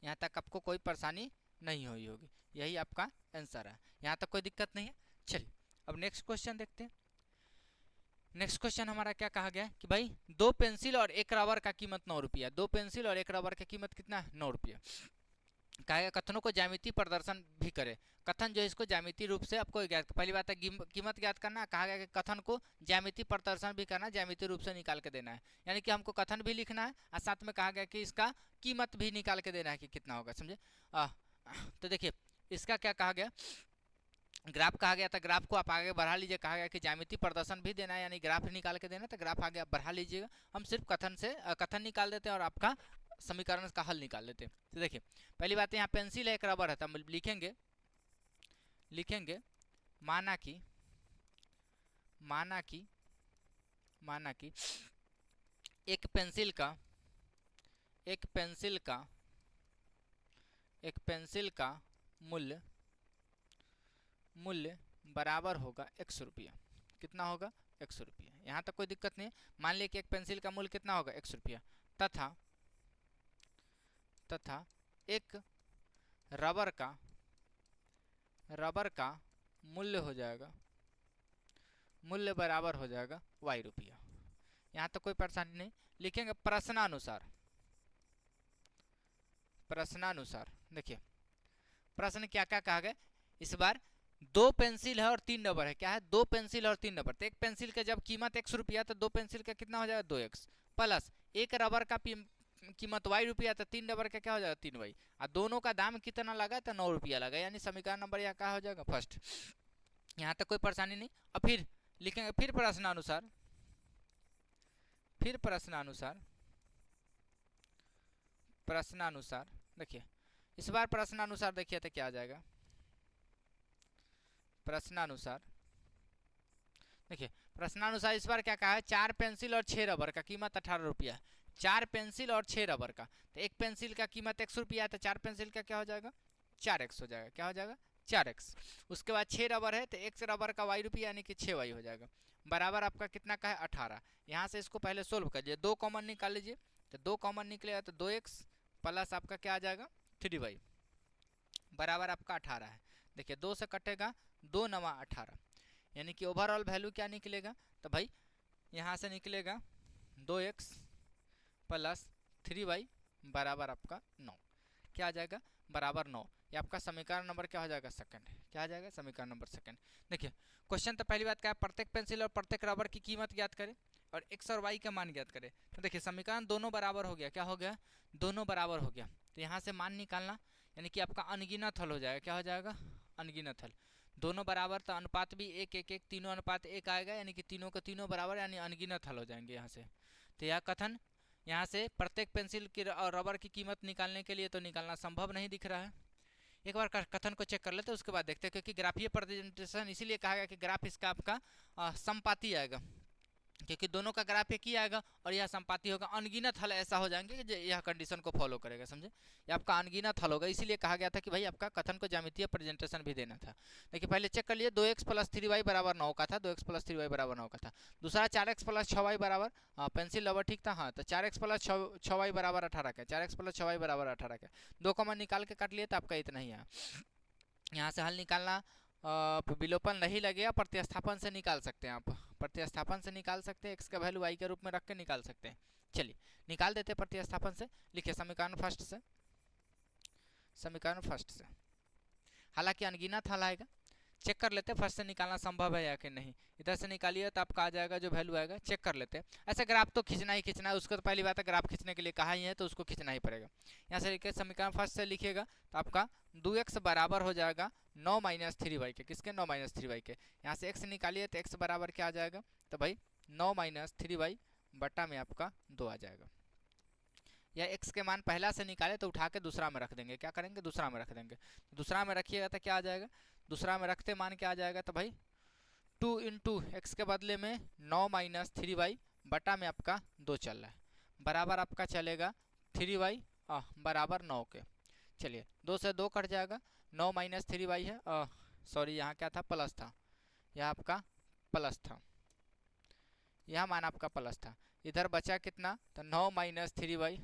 यहाँ तक आपको कोई परेशानी नहीं हुई होगी, यही आपका आंसर है। यहाँ तक कोई दिक्कत नहीं है। चलिए अब नेक्स्ट क्वेश्चन देखते हैं। नेक्स्ट क्वेश्चन हमारा क्या कहा गया कि भाई 2 पेंसिल और 1 रबर का कीमत 9 रुपया, 2 पेंसिल और 1 रबर का कीमत कितना है 9 रुपया। कहा गया कथनों को ज्यामितीय प्रदर्शन भी करे। कथन जो है इसको ज्यामितीय रूप से आपको ज्ञात, पहली बात है कीमत ज्ञात करना। कहा गया कि कथन को ज्यामितीय प्रदर्शन भी करना, ज्यामितीय रूप से निकाल के देना है, यानी कि हमको कथन भी लिखना है और साथ में कहा गया कि इसका कीमत भी निकाल के देना है कि कितना होगा, समझे। तो देखिए इसका क्या कहा गया, ग्राफ कहा गया था, ग्राफ को आप आगे बढ़ा लीजिए। कहा गया कि ज्यामितीय प्रदर्शन भी देना है, यानी ग्राफ निकाल के देना, तो ग्राफ आगे आप बढ़ा लीजिएगा। हम सिर्फ कथन से कथन निकाल देते हैं और आपका समीकरण का हल निकाल लेते हैं। तो देखिए पहली बात है यहाँ पेंसिल है, एक रबर है, तो हम लिखेंगे माना कि एक पेंसिल का मूल्य बराबर होगा 100 रुपया। कितना होगा 100 रुपया। यहाँ तक कोई दिक्कत नहीं है। मान लिया कि एक पेंसिल का मूल्य कितना होगा 100 रुपया, तथा एक रबर का मूल्य बराबर हो जाएगा y रुपया। यहाँ तक कोई परेशानी नहीं। लिखेंगे प्रश्नानुसार। देखिए प्रश्न क्या क्या कहा गया इस बार, 2 पेंसिल है और 3 रबर है। क्या है 2 पेंसिल और 3 रबर। तो एक पेंसिल का जब कीमत 100 रुपया तो 2 पेंसिल का कितना हो जाएगा 2x, प्लस एक रबर का कीमत y रुपया, तो 3 रबर का क्या हो जाएगा 3y, और दोनों का दाम कितना लगा तो 9 रुपया लगा, यानी समीकरण नंबर यह क्या हो जाएगा फर्स्ट। यहाँ तक कोई परेशानी नहीं। अब फिर लिखेंगे फिर प्रश्नानुसार। देखिए इस बार प्रश्नानुसार देखिए तो क्या आ जाएगा, प्रश्नानुसार। देखिए प्रश्नानुसार इस बार क्या कहा है, 4 पेंसिल और 6 रबर का कीमत 18 रुपया। 4 पेंसिल और 6 रबर का, तो एक पेंसिल का कीमत 100 रुपया है, तो 4 पेंसिल का क्या हो जाएगा 4x हो जाएगा। क्या हो जाएगा 4x। उसके बाद 6 रबर है तो 1 रबर का y रुपया यानी कि 6y हो जाएगा, बराबर आपका कितना का है 18। यहाँ से इसको पहले सोल्व कर लीजिए, 2 कॉमन निकाल लीजिए, तो 2 कॉमन निकलेगा तो 2x प्लस आपका क्या आ जाएगा 3y बराबर आपका 18 है। देखिए 2 से कटेगा 2 नवा 18, यानी कि ओवरऑल वैल्यू क्या निकलेगा, तो भाई यहाँ से निकलेगा 2x प्लस 3y बराबर आपका 9। क्या आ जाएगा बराबर 9। ये आपका समीकरण नंबर क्या हो जाएगा सेकंड। क्या आ जाएगा समीकरण नंबर सेकंड। देखिए क्वेश्चन तो पहली बात क्या है, प्रत्येक पेंसिल और प्रत्येक रबर की कीमत ज्ञात करें और x और y का मान ज्ञात करें। तो देखिए समीकरण दोनों बराबर हो गया। क्या हो गया दोनों बराबर हो गया। तो यहाँ से मान निकालना, यानी कि आपका अनगिनत हल हो जाएगा। क्या हो जाएगा अनगिनत हल। दोनों बराबर तो अनुपात भी 1:1:1 तीनों अनुपात 1 आएगा, यानी कि तीनों का तीनों बराबर, यानी अनगिनत हल हो जाएंगे यहाँ से। तो यह कथन यहाँ से प्रत्येक पेंसिल की और रबर की कीमत निकालने के लिए तो निकालना संभव नहीं दिख रहा है। एक बार कथन को चेक कर लेते हैं, उसके बाद देखते हैं, क्योंकि ग्राफीय प्रेजेंटेशन इसीलिए कहा गया कि ग्राफ इसका आपका समपाती आएगा, क्योंकि दोनों का ग्राफ एक ही आएगा और यह संपाती होगा। अनगिनत हल ऐसा हो जाएंगे कि यह कंडीशन को फॉलो करेगा, समझे। ये आपका अनगिनत हल होगा, इसीलिए कहा गया था कि भाई आपका कथन को ज्यामितीय प्रेजेंटेशन भी देना था। देखिए पहले चेक कर लिए, 2x प्लस 3y बराबर 9 का था, 2x प्लस 3y बराबर 9 का था। दूसरा 4x प्लस 6y बराबर, पेंसिल रबर ठीक था, हाँ, तो 4x प्लस 6y बराबर 18 का, 4x प्लस 6y बराबर 18 का। 2 कॉमन निकाल के काट लिए तो आपका इतना ही है। यहाँ से हल निकालना विलोपन नहीं लगेगा, प्रतिस्थापन से निकाल सकते हैं आप, प्रतिस्थापन से निकाल सकते हैं, x का वैल्यू y के रूप में रख के निकाल सकते हैं। चलिए निकाल देते हैं प्रतिस्थापन से। लिखिए समीकरण फर्स्ट से, हालांकि अनगिनत हल आएगा, चेक कर लेते हैं फर्स्ट से निकालना संभव है या कि नहीं। इधर से निकालिए तो आपका आ जाएगा जो वैल्यू आएगा, चेक कर लेते हैं। ऐसे ग्राफ तो खींचना ही खींचना है, उसको तो पहली बात है ग्राफ खींचने के लिए कहा ही है तो उसको खींचना ही पड़ेगा। यहाँ से लिखिए समीकरण फर्स्ट से लिखिएगा तो आपका 2x बराबर हो जाएगा 9 - 3y के। किसके 9 - 3y के। यहाँ से x निकालिए तो x बराबर क्या आ जाएगा, तो भाई 9 - 3y बटा में आपका 2 आ जाएगा। या x के मान पहला से निकाले तो उठा के दूसरा में रख देंगे। क्या करेंगे दूसरा में रख देंगे। दूसरा में रखिएगा तो क्या आ जाएगा, दूसरा में रखते मान क्या आ जाएगा, तो भाई 2 × x के बदले में 9 - 3y बटा में आपका 2 चल रहा है, बराबर आपका चलेगा 3y बराबर 9 के। चलिए 2 से 2 कट जाएगा, 9 - 3y है, सॉरी यहाँ क्या था प्लस था, यह आपका प्लस था, यह मान आपका प्लस था। इधर बचा कितना, तो 9 - 3y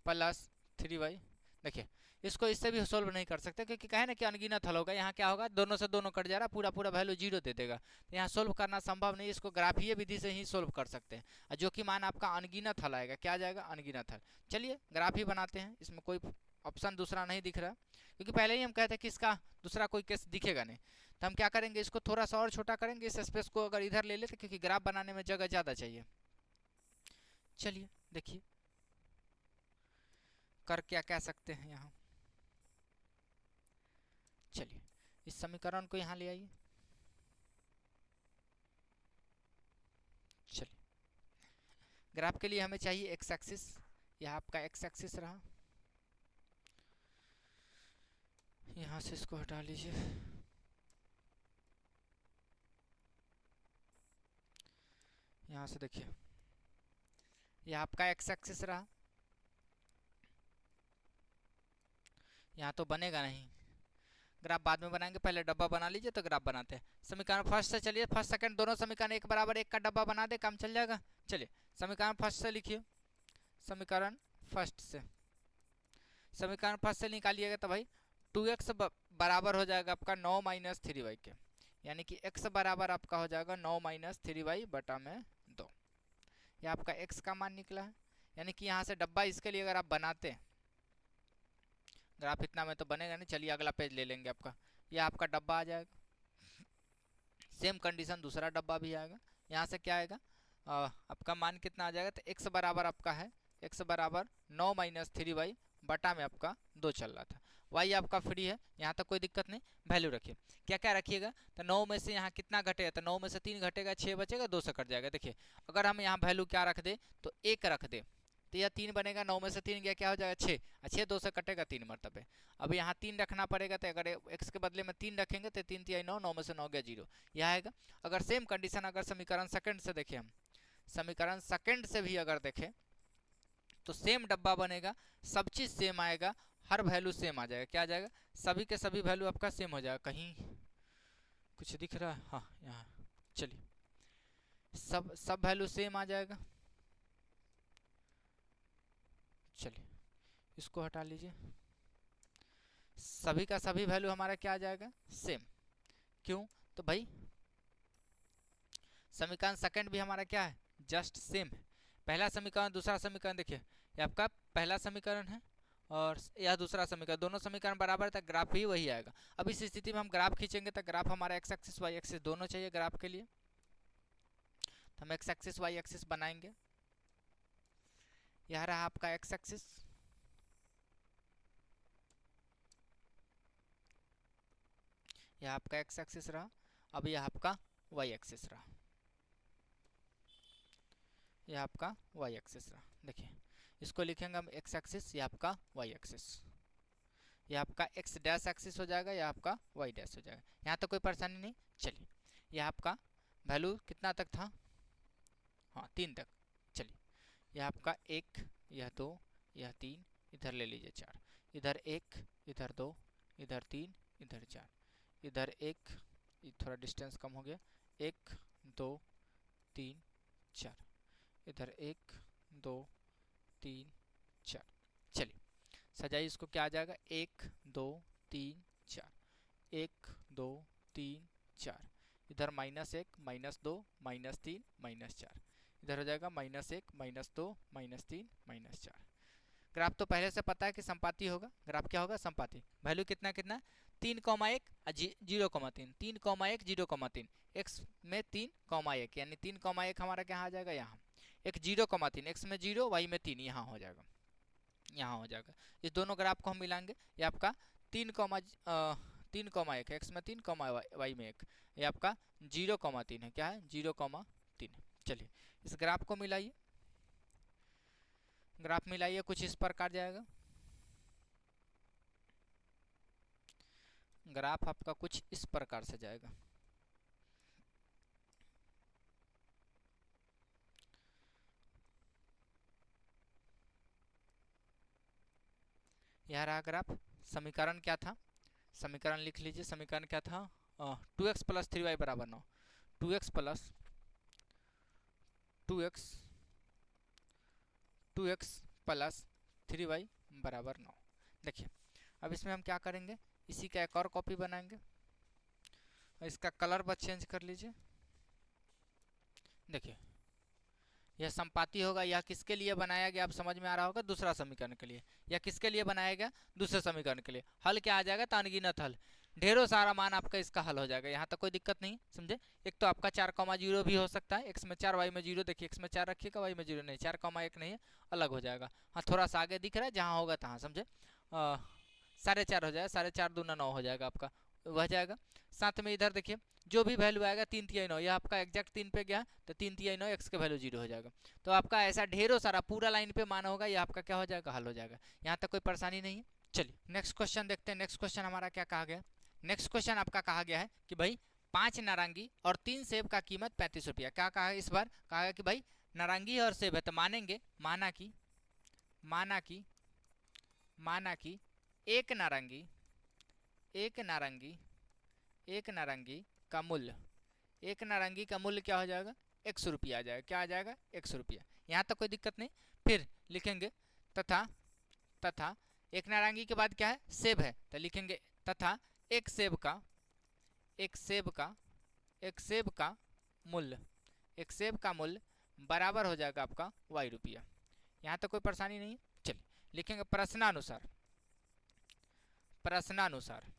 प्लस 3y। देखिए इसको इससे भी सोल्व नहीं कर सकते, क्योंकि कहे ना कि अनगिनत हल होगा। यहाँ क्या होगा, दोनों से दोनों कट जा रहा, पूरा पूरा वैल्यू जीरो दे देगा, तो यहाँ सोल्व करना संभव नहीं। इसको ग्राफीय विधि से ही सोल्व कर सकते हैं, और जो कि मान आपका अनगिनत हल आएगा। क्या आ जाएगा, अनगिनत हल। चलिए ग्राफ ही बनाते हैं, इसमें कोई ऑप्शन दूसरा नहीं दिख रहा, क्योंकि पहले ही हम कहते हैं कि इसका दूसरा कोई केस दिखेगा नहीं। तो हम क्या करेंगे, इसको थोड़ा सा और छोटा करेंगे, इस स्पेस को अगर इधर ले लेते, क्योंकि ग्राफ बनाने में जगह ज़्यादा चाहिए। चलिए देखिए कर क्या कह सकते हैं यहाँ। चलिए इस समीकरण को यहाँ ले आइए। चलिए ग्राफ के लिए हमें चाहिए एक्स एक्सिस, यह आपका एक्स एक्सिस रहा। यहाँ से इसको हटा लीजिए, यहाँ से देखिए यह आपका एक्स एक्सिस रहा। यहाँ तो बनेगा नहीं, ग्राफ बाद में बनाएंगे, पहले डब्बा बना लीजिए तो ग्राफ बनाते हैं। समीकरण फर्स्ट से चलिए, फर्स्ट सेकंड दोनों समीकरण एक बराबर एक का डब्बा बना दे, काम चल जाएगा। चलिए समीकरण फर्स्ट से लिखिए, समीकरण फर्स्ट से, समीकरण फर्स्ट से निकालिएगा तो भाई 2x बराबर हो जाएगा आपका 9 माइनस 3y के, यानी कि x बराबर आपका हो जाएगा 9 माइनस 3y बटा में 2। ये आपका x का मान निकला है, यानी कि यहाँ से डब्बा इसके लिए अगर आप बनाते हैं, ग्राफ इतना में तो बनेगा नहीं। चलिए अगला पेज ले लेंगे आपका, यह आपका डब्बा आ जाएगा। सेम कंडीशन दूसरा डब्बा भी आएगा। यहाँ से क्या आएगा, आपका मान कितना आ जाएगा, तो x बराबर आपका है, x बराबर 9 माइनस 3y बटा में आपका 2 चल रहा था। y आपका फ्री है, यहाँ तक कोई दिक्कत नहीं, वैल्यू रखिए। क्या क्या रखिएगा, तो 9 में से यहाँ कितना घटेगा, तो 9 में से 3 घटेगा, 6 बचेगा, 2 से कट जाएगा। देखिए अगर हम यहाँ वैल्यू क्या रख दे, तो 1 रख दे, तो यह 3 बनेगा, 9 में से 3 गया, क्या हो जाएगा 6, 6 2 से कटेगा 3 मरतबे। अब यहाँ 3 रखना पड़ेगा, तो अगर x के बदले में 3 रखेंगे तो 3 3 9, 9 में से 9 गया 0, यह आएगा। अगर सेम कंडीशन अगर समीकरण सेकंड से देखें, हम समीकरण सेकंड से भी अगर देखें तो सेम डब्बा बनेगा, सब चीज़ सेम आएगा, हर वैल्यू सेम आ जाएगा। क्या आ जाएगा, सभी के सभी वैल्यू आपका सेम हो जाएगा। कहीं कुछ दिख रहा है, हाँ यहाँ, चलिए सब वैल्यू सेम आ जाएगा। चलिए इसको हटा लीजिए, सभी का सभी वैल्यू हमारा क्या आ जाएगा, सेम। क्यों, तो भाई समीकरण सेकंड भी हमारा क्या है, जस्ट सेम है। पहला समीकरण दूसरा समीकरण देखिए, ये आपका पहला समीकरण है और यह दूसरा समीकरण, दोनों समीकरण बराबर था, ग्राफ भी वही आएगा। अब इस स्थिति में हम ग्राफ खींचेंगे तो ग्राफ हमारा एक्स एक्सिस वाई एक्सिस दोनों चाहिए ग्राफ के लिए, तो हम एक्स एक्सिस वाई एक्सिस बनाएंगे। यह रहा आपका एक्स एक्सिस, यह आपका एक्स एक्सिस रहा। अब यह आपका वाई एक्सिस रहा, यह आपका वाई एक्सिस रहा। देखिए इसको लिखेंगे हम एक्स एक्सिस, यह आपका वाई एक्सिस, यह आपका एक्स डैश एक्सिस हो जाएगा, यह आपका वाई डैश हो जाएगा। यहाँ तो कोई परेशानी नहीं। चलिए यह आपका वैल्यू कितना तक था, हाँ 3 तक। चलिए यह आपका 1, यह 2, यह 3, इधर ले लीजिए 4, इधर 1, इधर 2, इधर 3, इधर 4, इधर 1, थोड़ा डिस्टेंस कम हो गया, 1 2 3 4, इधर 1 2 3 4। चलिए सजाइए इसको, क्या आ जाएगा, 1 2 3 4, 1 2 3 4, इधर -1 -2 -3 -4, इधर हो जाएगा -1 -2 -3 -4। ग्राफ तो पहले से पता है कि संपाती होगा, ग्राफ क्या होगा, संपाती। वैल्यू कितना कितना, 3,1 0,3, 3,1 0,3, एक्स में 3,1, यानी 3,1 हमारा क्या आ जाएगा, यहाँ एक 0,3, एक्स में 0 वाई में 3, यहाँ हो जाएगा, यहाँ हो जाएगा। इस दोनों ग्राफ को हम मिलाएंगे, ये आपका 3,1 एक्स में 3, वाई में 1, ये आपका 0,3 है, क्या है 0,3। चलिए इस ग्राफ को मिलाइए, ग्राफ मिलाइए, कुछ इस प्रकार जाएगा। ग्राफ आपका कुछ इस प्रकार से जाएगा। यह रहा ग्राफ। समीकरण क्या था, समीकरण लिख लीजिए, समीकरण क्या था, 2x प्लस 3y बराबर 9, 2x plus 2x plus 3y बराबर 9। देखिए अब इसमें हम क्या करेंगे, इसी का एक और कॉपी बनाएंगे, इसका कलर बस चेंज कर लीजिए। देखिए यह संपाती होगा, यह किसके लिए बनाया गया, आप समझ में आ रहा होगा, दूसरा समीकरण के लिए। यह किसके लिए बनाया गया, दूसरे समीकरण के लिए। हल क्या आ जाएगा, अनगिनत हल, ढेरों सारा मान आपका इसका हल हो जाएगा। यहाँ तक कोई दिक्कत नहीं, समझे। एक तो आपका 4,0 भी हो सकता है, x में 4 y में 0, देखिए x में 4 रखिएगा y में 0 नहीं, 4,1 नहीं है, अलग हो जाएगा। हाँ थोड़ा सा आगे दिख रहा है, जहाँ होगा तहाँ, समझे। 4.5 हो जाएगा, 4.5 दूना 9 हो जाएगा आपका, वह जाएगा। साथ में इधर देखिए जो भी वैल्यू आएगा 3/9, यह आपका एग्जैक्ट 3 पे गया तो 3/9 x का वैल्यू 0 हो जाएगा। तो आपका ऐसा ढेरों सारा पूरा लाइन पे मान होगा, यह आपका क्या हो जाएगा, हल हो जाएगा। यहाँ तक कोई परेशानी नहीं है। चलिए नेक्स्ट क्वेश्चन देखते हैं। नेक्स्ट क्वेश्चन हमारा क्या कहा गया, नेक्स्ट क्वेश्चन आपका कहा गया है कि भाई 5 नारंगी और 3 सेब का कीमत 35 रुपया। क्या कहा है इस बार, कहा है कि भाई नारंगी और सेब है तो मानेंगे, माना कि एक नारंगी का मूल्य, एक नारंगी का मूल्य क्या हो जाएगा, 100 रुपया आ जाएगा। क्या आ जाएगा, 100 रुपया। यहाँ तक कोई दिक्कत नहीं। फिर लिखेंगे तथा एक नारंगी के बाद क्या है, सेब है, तो लिखेंगे तथा एक सेब का मूल्य बराबर हो जाएगा आपका y रुपया। यहाँ तक कोई परेशानी नहीं है। चलिए लिखेंगे प्रश्नानुसार।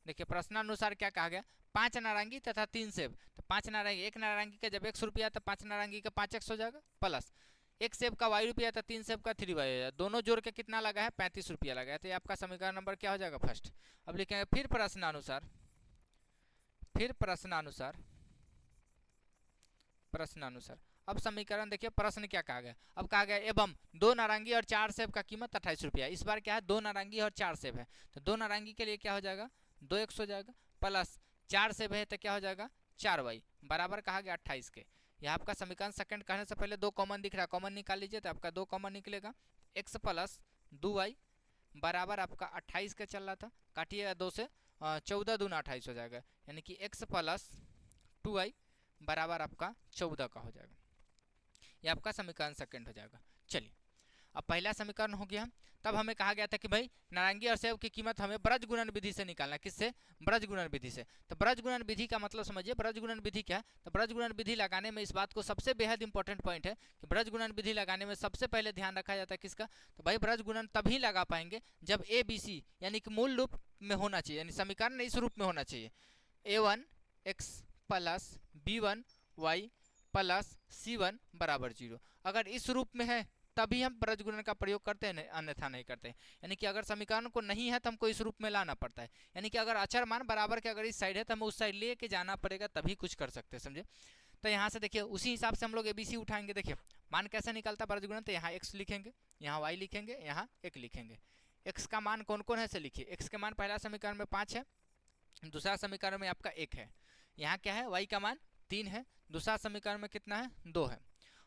देखिए प्रश्नानुसार क्या कहा गया, 5 नारंगी तथा 3 सेब, तो 5 नारंगी, एक नारंगी का जब 100 रुपया तो 5 नारंगी का 5x हो जाएगा, प्लस एक सेब का y रुपया था, 3 सेब का 3y हो जाएगा, दोनों जोड़ के कितना लगा है, 35 रुपया लगा है। तो ये आपका समीकरण नंबर क्या हो जाएगा, फर्स्ट। अब लिखेंगे फिर प्रश्नानुसार। अब समीकरण देखिए, प्रश्न क्या कहा गया, अब कहा गया एवं 2 नारंगी और 4 सेब का कीमत 28 रुपया। इस बार क्या है, 2 नारंगी और 4 सेब है, तो 2 नारंगी के लिए क्या हो जाएगा, 2x हो जाएगा, प्लस 4 सेब है तो क्या हो जाएगा, 4y, बराबर कहा गया 28 के। यह आपका समीकरण सेकंड कहने से पहले 2 कॉमन दिख रहा है, कॉमन निकाल लीजिए, तो आपका 2 कॉमन निकलेगा, x प्लस 2y बराबर आपका 28 का चल रहा था, काटिएगा 2 से, 14 दूना 28 हो जाएगा, यानी कि x प्लस 2y बराबर आपका 14 का हो जाएगा। ये आपका समीकरण सेकंड हो जाएगा। चलिए अब पहला समीकरण हो गया। तब हमें कहा गया था कि भाई नारंगी और सेब की कीमत हमें ब्रज गुणन विधि से निकालना है। किससे, ब्रज गुणन विधि से। तो ब्रज गुणन विधि का मतलब समझिए, ब्रज गुणन विधि क्या है, तो ब्रज गुणन विधि लगाने में इस बात को सबसे बेहद इंपॉर्टेंट पॉइंट है कि ब्रज गुणन विधि लगाने में सबसे पहले ध्यान रखा जाता है किसका, तो भाई ब्रज गुणन तभी लगा पाएंगे जब ABC यानी कि मूल रूप में होना चाहिए, यानी समीकरण इस रूप में होना चाहिए, A1x plus B1y plus C1 बराबर 0। अगर इस रूप में है तभी हम ब्रज गुणन का प्रयोग करते हैं, अन्यथा नहीं करते हैं। यानी कि अगर समीकरण को नहीं है तो हमको इस रूप में लाना पड़ता है, यानी कि अगर अचर मान बराबर के अगर इस साइड है तो हमें उस साइड ले के जाना पड़ेगा, तभी कुछ कर सकते हैं, समझे। तो यहाँ से देखिए उसी हिसाब से हम लोग ABC उठाएंगे। देखिए मान कैसे निकलता ब्रज गुणन, तो यहाँ x लिखेंगे, यहाँ y लिखेंगे, यहाँ 1 लिखेंगे। x का मान कौन कौन है से लिखिए, x के मान पहला समीकरण में 5 है, दूसरा समीकरण में आपका 1 है, यहाँ क्या है y का मान 3 है, दूसरा समीकरण में कितना है, 2 है,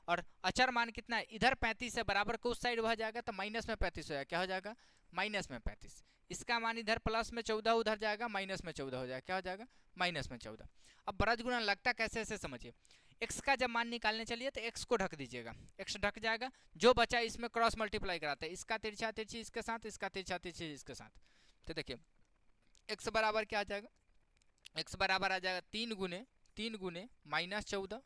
और अचर मान कितना है, इधर 35 है, बराबर को उस साइड वह जाएगा तो माइनस में 35 हो जाएगा, क्या हो जाएगा, माइनस में 35। इसका मान इधर प्लस में 14 उधर जाएगा, माइनस में 14 हो जाएगा, क्या हो जाएगा, माइनस में 14। अब ब्रज गुणन लगता कैसे ऐसे समझिए, x का जब मान निकालने चलिए तो x को ढक दीजिएगा, x ढक जाएगा, जो बचा इसमें क्रॉस मल्टीप्लाई कराते हैं, इसका तिरछा तिरछी इसके साथ, इसका तिरछा तिरछी इसके साथ। तो देखिए x बराबर क्या आ जाएगा, x बराबर आ जाएगा 3 गुने माइनस 14,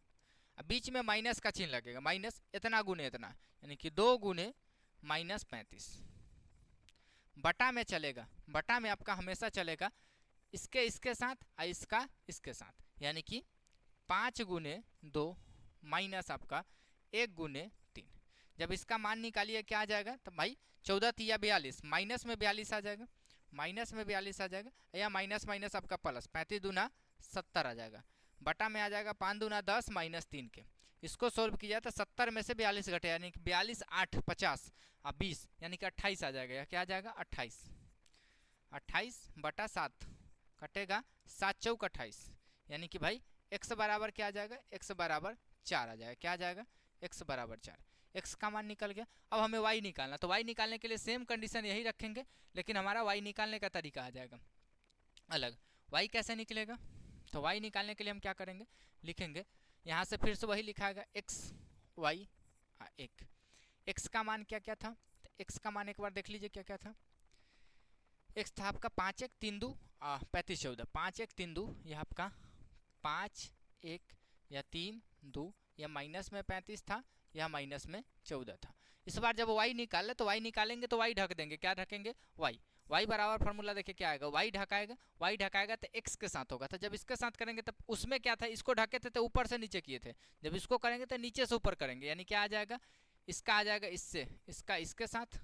बीच में माइनस का चिन्ह लगेगा, माइनस इतना गुने इतना, यानी कि 2 गुने माइनस 35, बटा में चलेगा, बटा में आपका हमेशा चलेगा इसके साथ और इसका इसके साथ, यानी कि 5 गुने 2 माइनस आपका 1 गुने 3। जब इसका मान निकालिए क्या आ जाएगा, तो भाई 14 तिया 42, माइनस में 42 आ जाएगा, माइनस में 42 आ जाएगा, या माइनस माइनस आपका प्लस, 35 दूना 70 आ जाएगा, बटा में आ जाएगा 5 दूना 10 माइनस 3 के। इसको सोल्व किया तो 70 में से 42 घटे, यानी कि 42 8 50 और 20, यानी कि 28 आ जाएगा, या क्या आ जाएगा 28 बटा 7 कटेगा 7 चौक 28, यानी कि भाई x बराबर क्या आ जाएगा, x बराबर 4 आ जाएगा, क्या आ जाएगा, x बराबर 4, x का मान निकल गया। अब हमें y निकालना, तो y निकालने के लिए सेम कंडीशन यही रखेंगे, लेकिन हमारा y निकालने का तरीका आ जाएगा अलग। y कैसे निकलेगा, तो y निकालने के लिए हम क्या करेंगे, लिखेंगे यहाँ से फिर से वही लिखाएगा x y 1। x का मान क्या क्या था, तो x का मान एक बार देख लीजिए क्या क्या था, एक्स था आपका 5 1 3 2 35 14, 5 1 3 2, यह आपका 5 1 या 3 2 या माइनस में 35 था या माइनस में 14 था। इस बार जब y निकाले तो y निकालेंगे तो y ढक देंगे, क्या ढकेंगे y बराबर फार्मूला देखिए क्या आएगा, y ढकाएगा तो x के साथ होगा, तो जब इसके साथ करेंगे तब उसमें क्या था, इसको ढके थे तो ऊपर से नीचे किए थे, जब इसको करेंगे तो नीचे से ऊपर करेंगे, यानी क्या आ जाएगा, इसका आ जाएगा इससे, इसका इसके साथ,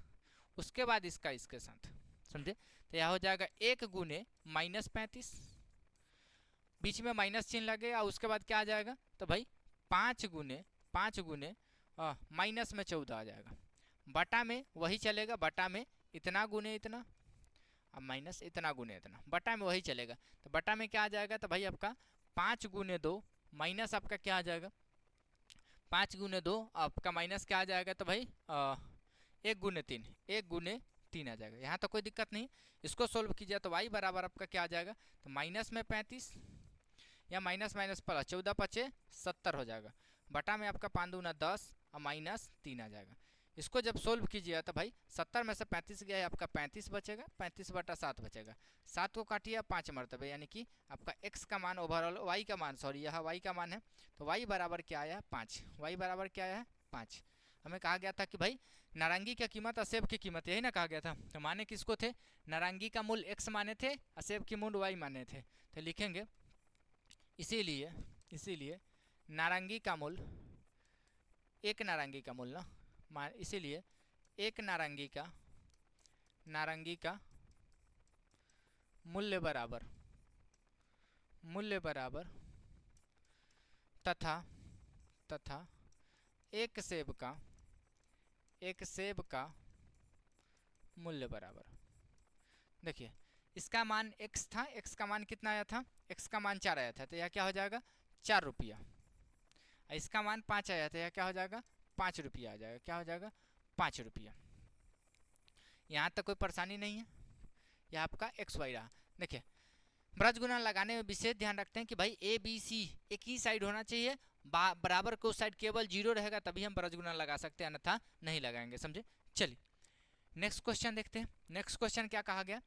उसके बाद इसका इसके साथ, समझे। तो यह हो जाएगा 1 गुने -35, बीच में माइनस चिन्ह लगेगा, उसके बाद क्या आ जाएगा, तो भाई 5 गुने माइनस में 14 आ जाएगा, बटा में वही चलेगा, बटा में इतना गुने इतना, अब माइनस इतना गुने इतना, बटा में वही चलेगा, तो बटा में क्या आ जाएगा, तो भाई आपका 5 गुने 2 माइनस आपका क्या आ जाएगा, 5 गुने 2 आपका माइनस क्या आ जाएगा, तो भाई 1 गुने 3 आ जाएगा। यहाँ तो कोई दिक्कत नहीं, इसको सोल्व कीजिए तो y बराबर आपका क्या आ जाएगा, तो माइनस में 35 या माइनस माइनस प्लस 14 पचे 70 हो जाएगा, बटा में आपका 5 दूना 10 और माइनस 3 आ जाएगा। इसको जब सोल्व कीजिएगा तो भाई 70 में से 35 गया है, आपका 35 बचेगा, 35 बटा 7 बचेगा, 7 को काटिए 5 मरतबे, यानी कि आपका x का मान ओवरऑल y का मान, सॉरी यह y का मान है, तो y बराबर क्या आया 5, y बराबर क्या आया 5। हमें कहा गया था कि भाई नारंगी की कीमत और सेब की कीमत, यही ना कहा गया था, तो माने किसको थे, नारंगी का मूल्य x माने थे और सेब की मूल्य y माने थे, तो लिखेंगे इसीलिए नारंगी का मूल्य, एक नारंगी का मूल्य ना, इसीलिए एक नारंगी का मूल्य बराबर तथा एक सेब का मूल्य बराबर। देखिए इसका मान x था, x का मान कितना आया था, x का मान 4 आया था, तो यह क्या हो जाएगा 4 रुपया, इसका मान 5 आया था, यह क्या हो जाएगा 5 रुपया आ जाएगा, क्या हो जाएगा 5 रुपया। यहाँ तक कोई परेशानी नहीं है, यह आपका XY रहा। देखिए ब्रज गुणन लगाने में विशेष ध्यान रखते हैं कि भाई ABC एक ही साइड होना चाहिए, बराबर को साइड केवल 0 रहेगा तभी हम ब्रज गुणन लगा सकते हैं, अन्यथा नहीं लगाएंगे, समझे। चलिए नेक्स्ट क्वेश्चन देखते हैं। नेक्स्ट क्वेश्चन क्या कहा गया,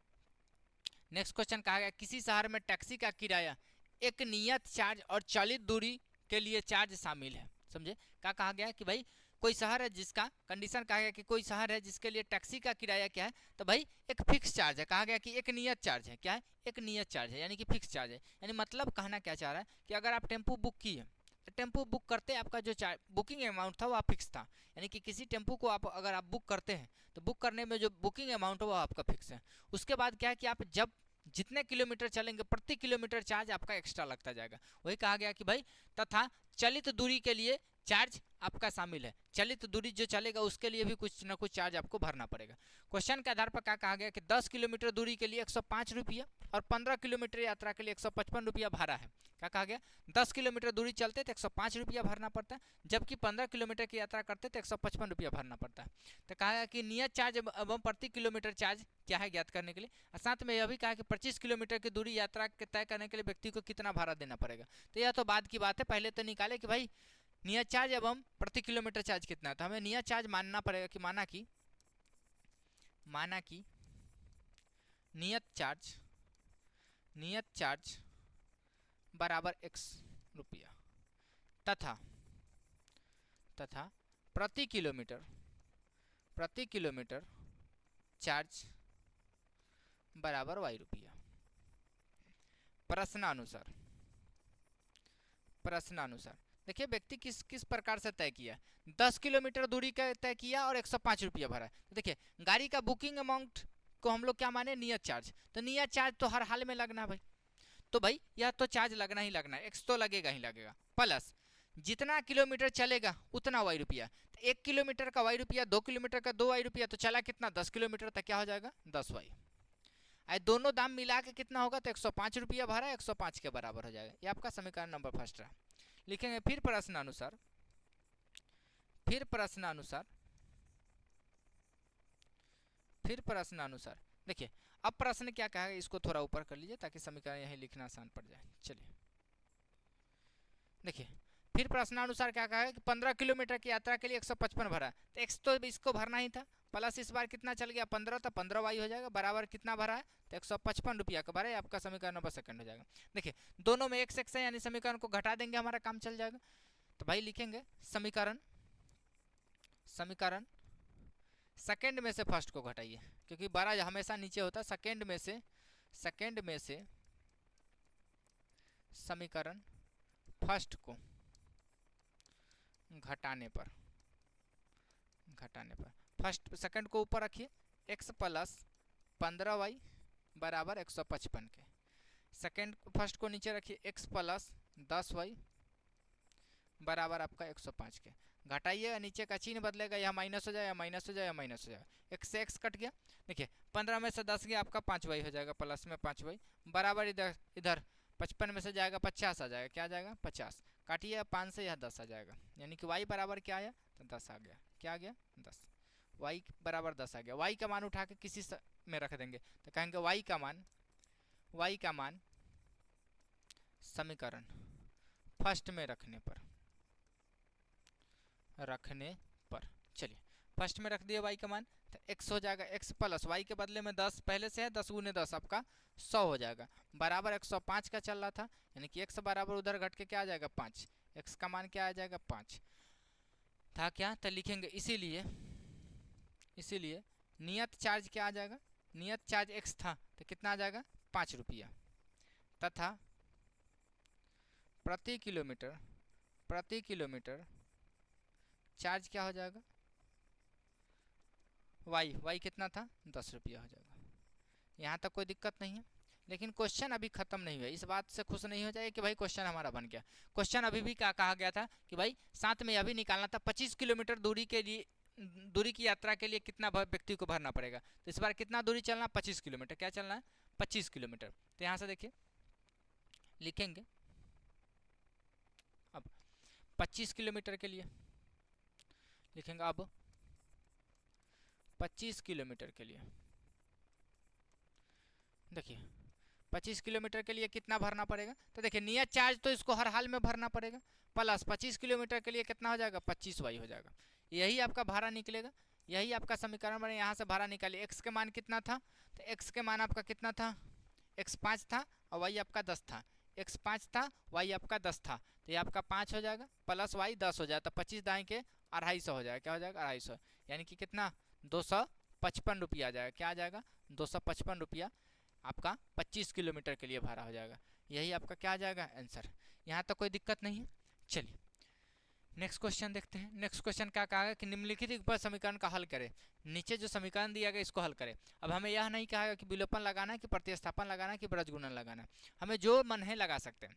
नेक्स्ट क्वेश्चन कहा गया किसी शहर में टैक्सी का किराया एक नियत चार्ज और चलित दूरी के लिए चार्ज शामिल है, समझे। क्या कहा गया कि भाई कोई शहर है जिसका, कंडीशन कहा गया कि कोई शहर है जिसके लिए टैक्सी का किराया क्या है, तो भाई एक फिक्स चार्ज है, कहा गया कि एक नियत चार्ज है, क्या है एक नियत चार्ज है, यानी कि फिक्स चार्ज है, यानी मतलब कहना क्या चाह रहा है कि अगर आप टेम्पू बुक किए, टेम्पू बुक करते आपका जो बुकिंग अमाउंट था वो फिक्स था, यानी कि किसी टेम्पू को आप अगर आप बुक करते हैं तो बुक करने में जो बुकिंग अमाउंट है वो आपका फिक्स है। उसके बाद क्या है कि आप जब जितने किलोमीटर चलेंगे प्रति किलोमीटर चार्ज आपका एक्स्ट्रा लगता जाएगा, वही कहा गया कि भाई तथा चलित दूरी के लिए चार्ज आपका शामिल है, चलित दूरी जो चलेगा उसके लिए भी कुछ ना कुछ चार्ज आपको भरना पड़ेगा। क्वेश्चन के आधार पर क्या कहा गया कि 10 किलोमीटर दूरी के लिए 105 रुपया और 15 किलोमीटर यात्रा के लिए 155 रुपया भाड़ा है। क्या कहा गया 10 किलोमीटर दूरी चलते तो 105 रुपया भरना पड़ता है, जबकि 15 किलोमीटर की यात्रा करते तो 155 रुपया भरना पड़ता है। तो कहा गया कि नियत चार्ज एवं प्रति किलोमीटर चार्ज क्या है ज्ञात करने के लिए, और साथ में यह भी कहा कि 25 किलोमीटर की दूरी यात्रा तय करने के लिए व्यक्ति को कितना भाड़ा देना पड़ेगा। तो यह तो बाद की बात है, पहले तो निकाले कि भाई नियत चार्ज एवं प्रति किलोमीटर चार्ज कितना है, तो हमें नियत चार्ज मानना पड़ेगा कि माना कि नियत चार्ज बराबर x रुपया तथा प्रति किलोमीटर चार्ज बराबर y रुपया। प्रश्नानुसार देखिए व्यक्ति किस प्रकार से तय किया, 10 किलोमीटर दूरी का तय किया और 105 रुपया भरा। तो देखिए गाड़ी का बुकिंग अमाउंट को हम लोग क्या माने नियत चार्ज, तो नियत चार्ज तो हर हाल में लगना है भाई, तो भाई यह तो चार्ज लगना ही लगना है, x तो लगेगा ही लगेगा, प्लस जितना किलोमीटर चलेगा उतना y रुपया, तो 1 किलोमीटर का y रुपया, 2 किलोमीटर का 2 y रुपया, तो चला कितना 10 किलोमीटर तक, क्या हो जाएगा 10 y। दोनों दाम मिला के कितना होगा तो 105 रुपया भरा 105 के बराबर हो जाएगा। ये आपका समीकरण नंबर फर्स्ट रहा। लिखेंगे फिर प्रश्नानुसार देखिए अब प्रश्न क्या कहा है, इसको थोड़ा ऊपर कर लीजिए ताकि समीकरण यहीं लिखना आसान पड़ जाए। चलिए देखिए फिर प्रश्नानुसार क्या कहा है कि 15 किलोमीटर की यात्रा के लिए 155 भरा, तो x तो इसको भरना ही था, प्लस इस बार कितना चल गया 15, तो 15y हो जाएगा, बराबर कितना भरा है तो 155 रुपया का भरा है। आपका समीकरण नंबर सेकंड हो जाएगा। देखिए दोनों में x है, यानी समीकरण को घटा देंगे, हमारा काम चल जाएगा। तो भाई लिखेंगे समीकरण सेकंड में से फर्स्ट को घटाइए, क्योंकि बड़ा हमेशा नीचे होता है। सेकंड में से समीकरण फर्स्ट को घटाने पर फर्स्ट सेकंड को ऊपर रखिए, x प्लस 15y बराबर 155 के। सेकंड फर्स्ट को नीचे रखिए, x प्लस 10y बराबर आपका 105 के। घटाइएगा, नीचे का चिन्ह बदलेगा, यह माइनस हो जाएगा, माइनस हो जाएगा, माइनस हो जाएगा, x से x कट गया। देखिए 15 में से 10 गया, आपका 5y हो जाएगा, प्लस में 5y बराबर इधर 55 में से जाएगा 50 आ जाएगा, क्या आ जाएगा 50। काटिए 5 से यह 10 आ जाएगा, यानी कि y बराबर क्या आया तो 10 आ गया। क्या आ गया 10, y बराबर 10 आ गया। y का मान उठा के किसी में रख देंगे तो कहेंगे y का मान समीकरण फर्स्ट में रखने पर चलिए फर्स्ट में रख दिए y का मान, तो x हो जाएगा, x प्लस y के बदले में 10 पहले से है, 10 गुने 10 आपका 100 हो जाएगा, बराबर 105 का चल रहा था, यानी कि x बराबर उधर घट के क्या आ जाएगा 5, x का मान क्या आ जाएगा 5 था क्या, तो लिखेंगे इसीलिए नियत चार्ज क्या आ जाएगा, नियत चार्ज x था तो कितना आ जाएगा 5 रुपया, तथा प्रति किलोमीटर चार्ज क्या हो जाएगा y कितना था 10 रुपया हो जाएगा। यहाँ तक कोई दिक्कत नहीं है, लेकिन क्वेश्चन अभी खत्म नहीं हुआ। इस बात से खुश नहीं हो जाए कि भाई क्वेश्चन हमारा बन गया। क्वेश्चन अभी भी क्या कहा गया था कि भाई साथ में अभी निकालना था 25 किलोमीटर दूरी की यात्रा के लिए कितना व्यक्ति को भरना पड़ेगा। तो इस बार कितना दूरी चलना 25 किलोमीटर, क्या चलना है 25 किलोमीटर। तो यहाँ से देखिए लिखेंगे अब 25 किलोमीटर के लिए लिखेंगे, अब 25 किलोमीटर के लिए देखिए 25 किलोमीटर के लिए कितना भरना पड़ेगा, तो देखिए नियत चार्ज तो इसको हर हाल में भरना पड़ेगा, प्लस 25 किलोमीटर के लिए कितना हो जाएगा 25y हो जाएगा, यही आपका भाड़ा निकलेगा, यही आपका समीकरण बने। यहाँ से भाड़ा निकालिए, x के मान कितना था, तो x के मान आपका कितना था, x 5 था और y आपका 10 था, x 5 था y आपका 10 था, तो ये आपका 5 हो जाएगा, प्लस y 10 हो जाएगा, तो 25 दाएँ के 250 हो जाएगा, क्या हो जाएगा 250, यानी कि कितना 255 रुपया आ जाएगा, क्या आ जाएगा 255 रुपया आपका 25 किलोमीटर के लिए भाड़ा हो जाएगा। यही आपका क्या आ जाएगा आंसर। यहाँ तक कोई दिक्कत नहीं है। चलिए नेक्स्ट क्वेश्चन देखते हैं। नेक्स्ट क्वेश्चन क्या कहा कि निम्नलिखित ऊपर समीकरण का हल करें, नीचे जो समीकरण दिया गया इसको हल करें। अब हमें यह नहीं कहा कि विलोपन लगाना है कि प्रतिस्थापन लगाना है कि ब्रजगुणन लगाना है, हमें जो मन है लगा सकते हैं।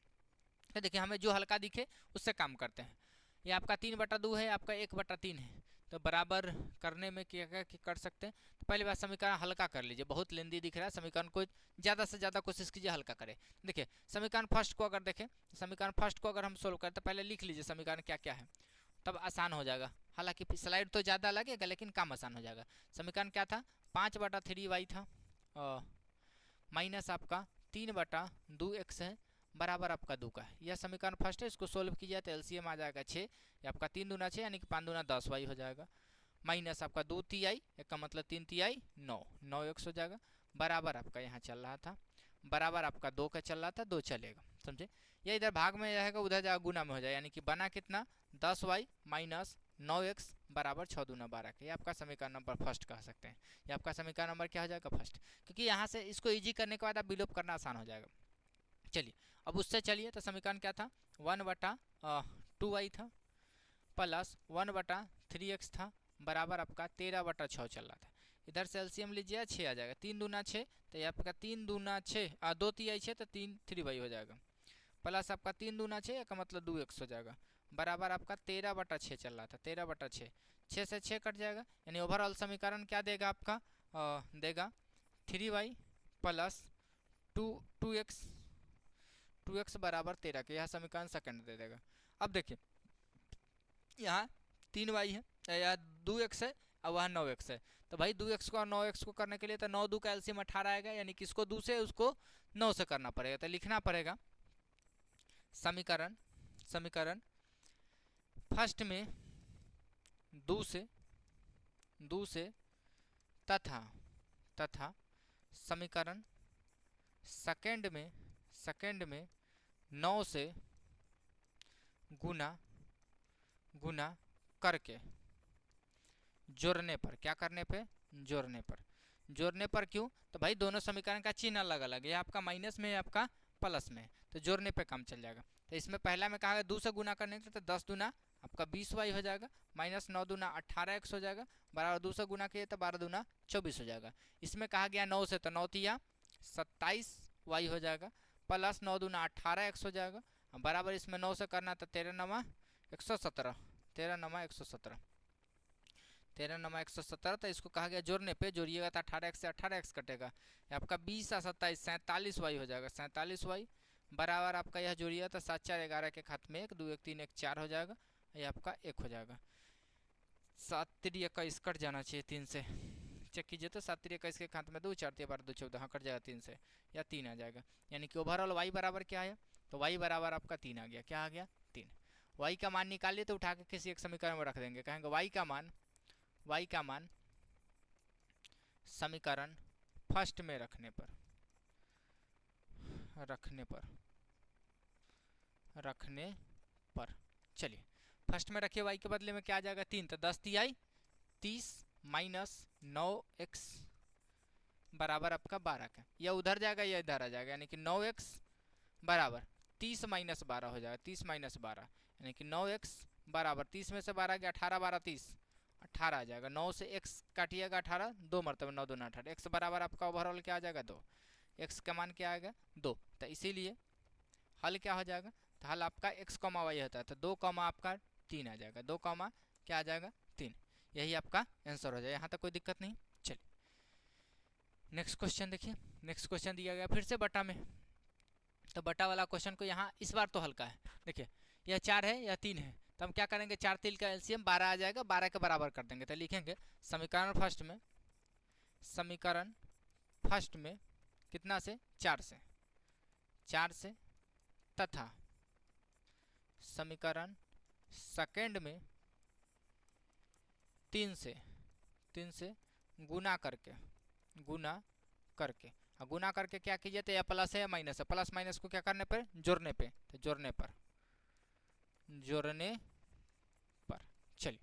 तो देखिए हमें जो हल्का दिखे उससे काम करते हैं। ये आपका 3/2 है, आपका 1/3 है, तो बराबर करने में क्या क्या कर सकते हैं। तो पहली बात समीकरण हल्का कर लीजिए, बहुत लेंदी दिख रहा है, समीकरण को ज़्यादा से ज़्यादा कोशिश कीजिए हल्का करें। देखिए समीकरण फर्स्ट को अगर देखें, समीकरण फर्स्ट को अगर हम सोल्व करें तो पहले लिख लीजिए समीकरण क्या क्या है, तब आसान हो जाएगा। हालांकि स्लाइड तो ज़्यादा लगेगा लेकिन काम आसान हो जाएगा। समीकरण क्या था 5/3y था माइनस आपका 3/2x है बराबर आपका 2 का है। यह समीकरण फर्स्ट है, इसको सोल्व किया तो एलसीएम आ जाएगा 6, ये आपका 3 दूना 6 यानी कि 5 दूना 10y हो जाएगा, माइनस आपका 2 तिहाई, एक का मतलब 3 तिहाई 9x हो जाएगा, बराबर आपका यहाँ चल रहा था, बराबर आपका 2 का चल रहा था, 2 चलेगा, समझे। ये इधर भाग में रहेगा, उधर जाएगा गुना में हो जाएगा, यानी कि बना कितना 10y माइनस 9x बराबर 6 दूना 12 का। ये आपका समीकरण नंबर फर्स्ट कह सकते हैं। ये आपका समीकरण नंबर क्या हो जाएगा फर्स्ट, क्योंकि यहाँ से इसको ईजी करने के बाद आप विलोप करना आसान हो जाएगा। चलिए अब उससे चलिए, तो समीकरण क्या था 1/2y था प्लस 1/3x था बराबर आपका 13/6 चल रहा था। इधर से एलसीएम लीजिए 6 आ जाएगा, 3 दूना 6 तो ये आपका 3 दूना 6 2 तिहाई 6 तो 3y हो जाएगा, प्लस आपका 3 दूना 6 का मतलब 2x हो जाएगा, बराबर आपका 13/6 चल रहा था, 13/6 6 से 6 कट जाएगा, यानी ओवरऑल समीकरण क्या देगा आपका देगा 3y प्लस 2x बराबर 13 के। यह समीकरण सेकंड दे देगा। अब देखिए यहाँ 3y है, यहाँ 2x है और वहाँ 9x है, तो भाई 2x को और 9x को करने के लिए तो 9 2 का एलसीएम 18 आएगा, यानी कि इसको 2 से उसको 9 से करना पड़ेगा, तो लिखना पड़ेगा समीकरण फर्स्ट में 2 से तथा तथा समीकरण सेकंड में 9 से गुना करके जोड़ने पर, क्या करने पे, जोड़ने पर क्यों, तो भाई दोनों समीकरण का चिन्ह अलग अलग है, आपका माइनस में है, आपका प्लस में है, तो जोड़ने पे काम चल जाएगा। तो इसमें पहला में कहा गया 2 से गुना करने के लिए, तो 10 दूना आपका 20y हो जाएगा, माइनस 9 दूना 18x हो जाएगा, बराबर 2 से गुना किए तो 12 दूना 24 हो जाएगा। इसमें कहा गया 9 से, तो 9 तिया 27y हो जाएगा, प्लस 9 दूना 18x हो जाएगा, बराबर इसमें 9 से करना तो 13 नमा 117, 13 नमा 117, 13 नमा 117। तो इसको कहा गया जोड़ने पे, जोड़िएगा तो 18x से 18x कटेगा, आपका 20 और 27 47y हो जाएगा, 47y बराबर आपका यह जोड़िएगा तो 7 4 11 के खाते में 1 2 1 3 1 4 हो जाएगा, ये आपका 1 हो जाएगा। 7 3 21 कट जाना चाहिए 3 से, चेक कीजिए तो 7 3 21 के खाते में 2 4 3 12 2 14, हाँ कट जाएगा 3 से, या 3 आ जाएगा, यानी कि ओवरऑल y बराबर क्या है, तो y बराबर आपका 3 आ गया, क्या आ गया 3। y का मान निकालिए तो उठा के किसी एक समीकरण में रख देंगे, कहेंगे y का मान समीकरण फर्स्ट में रखने पर चलिए फर्स्ट में रखिए, y के बदले में क्या आ जाएगा 3, तो 10 तिहाई 30 माइनस 9x बराबर आपका 12 का, यह उधर जाएगा यह इधर आ जाएगा, यानी कि 9x बराबर 30 माइनस 12 हो जाएगा, 30 माइनस 12 यानी कि 9x बराबर 30 में से 12 गया 18 12 30 18 आ जाएगा, 9 से x काटिएगा 18 2 मरतबा 9 2 18, x बराबर आपका ओवरऑल क्या आ जाएगा 2, x का मान क्या आएगा 2, तो इसीलिए हल क्या हो जाएगा, तो हल आपका x कॉमा वाई होता है, तो 2 कॉमा आपका 3 आ जाएगा, 2 कॉमा क्या आ जाएगा 3, यही आपका आंसर हो जाएगा। यहाँ तक कोई दिक्कत नहीं। चलिए नेक्स्ट क्वेश्चन देखिए, नेक्स्ट क्वेश्चन दिया गया फिर से बटा में, तो बटा वाला क्वेश्चन को यहाँ इस बार तो हल्का है, देखिए यह 4 है यह 3 है, तो हम क्या करेंगे 4 3 का एलसीएम 12 आ जाएगा, 12 के बराबर कर देंगे, तो लिखेंगे समीकरण फर्स्ट में कितना से 4 से तथा समीकरण सेकंड में 3 से गुना करके गुना करके क्या कीजिए, तो या प्लस है या माइनस है, प्लस माइनस को क्या करने पर जोड़ने पे, तो जोड़ने पर चलिए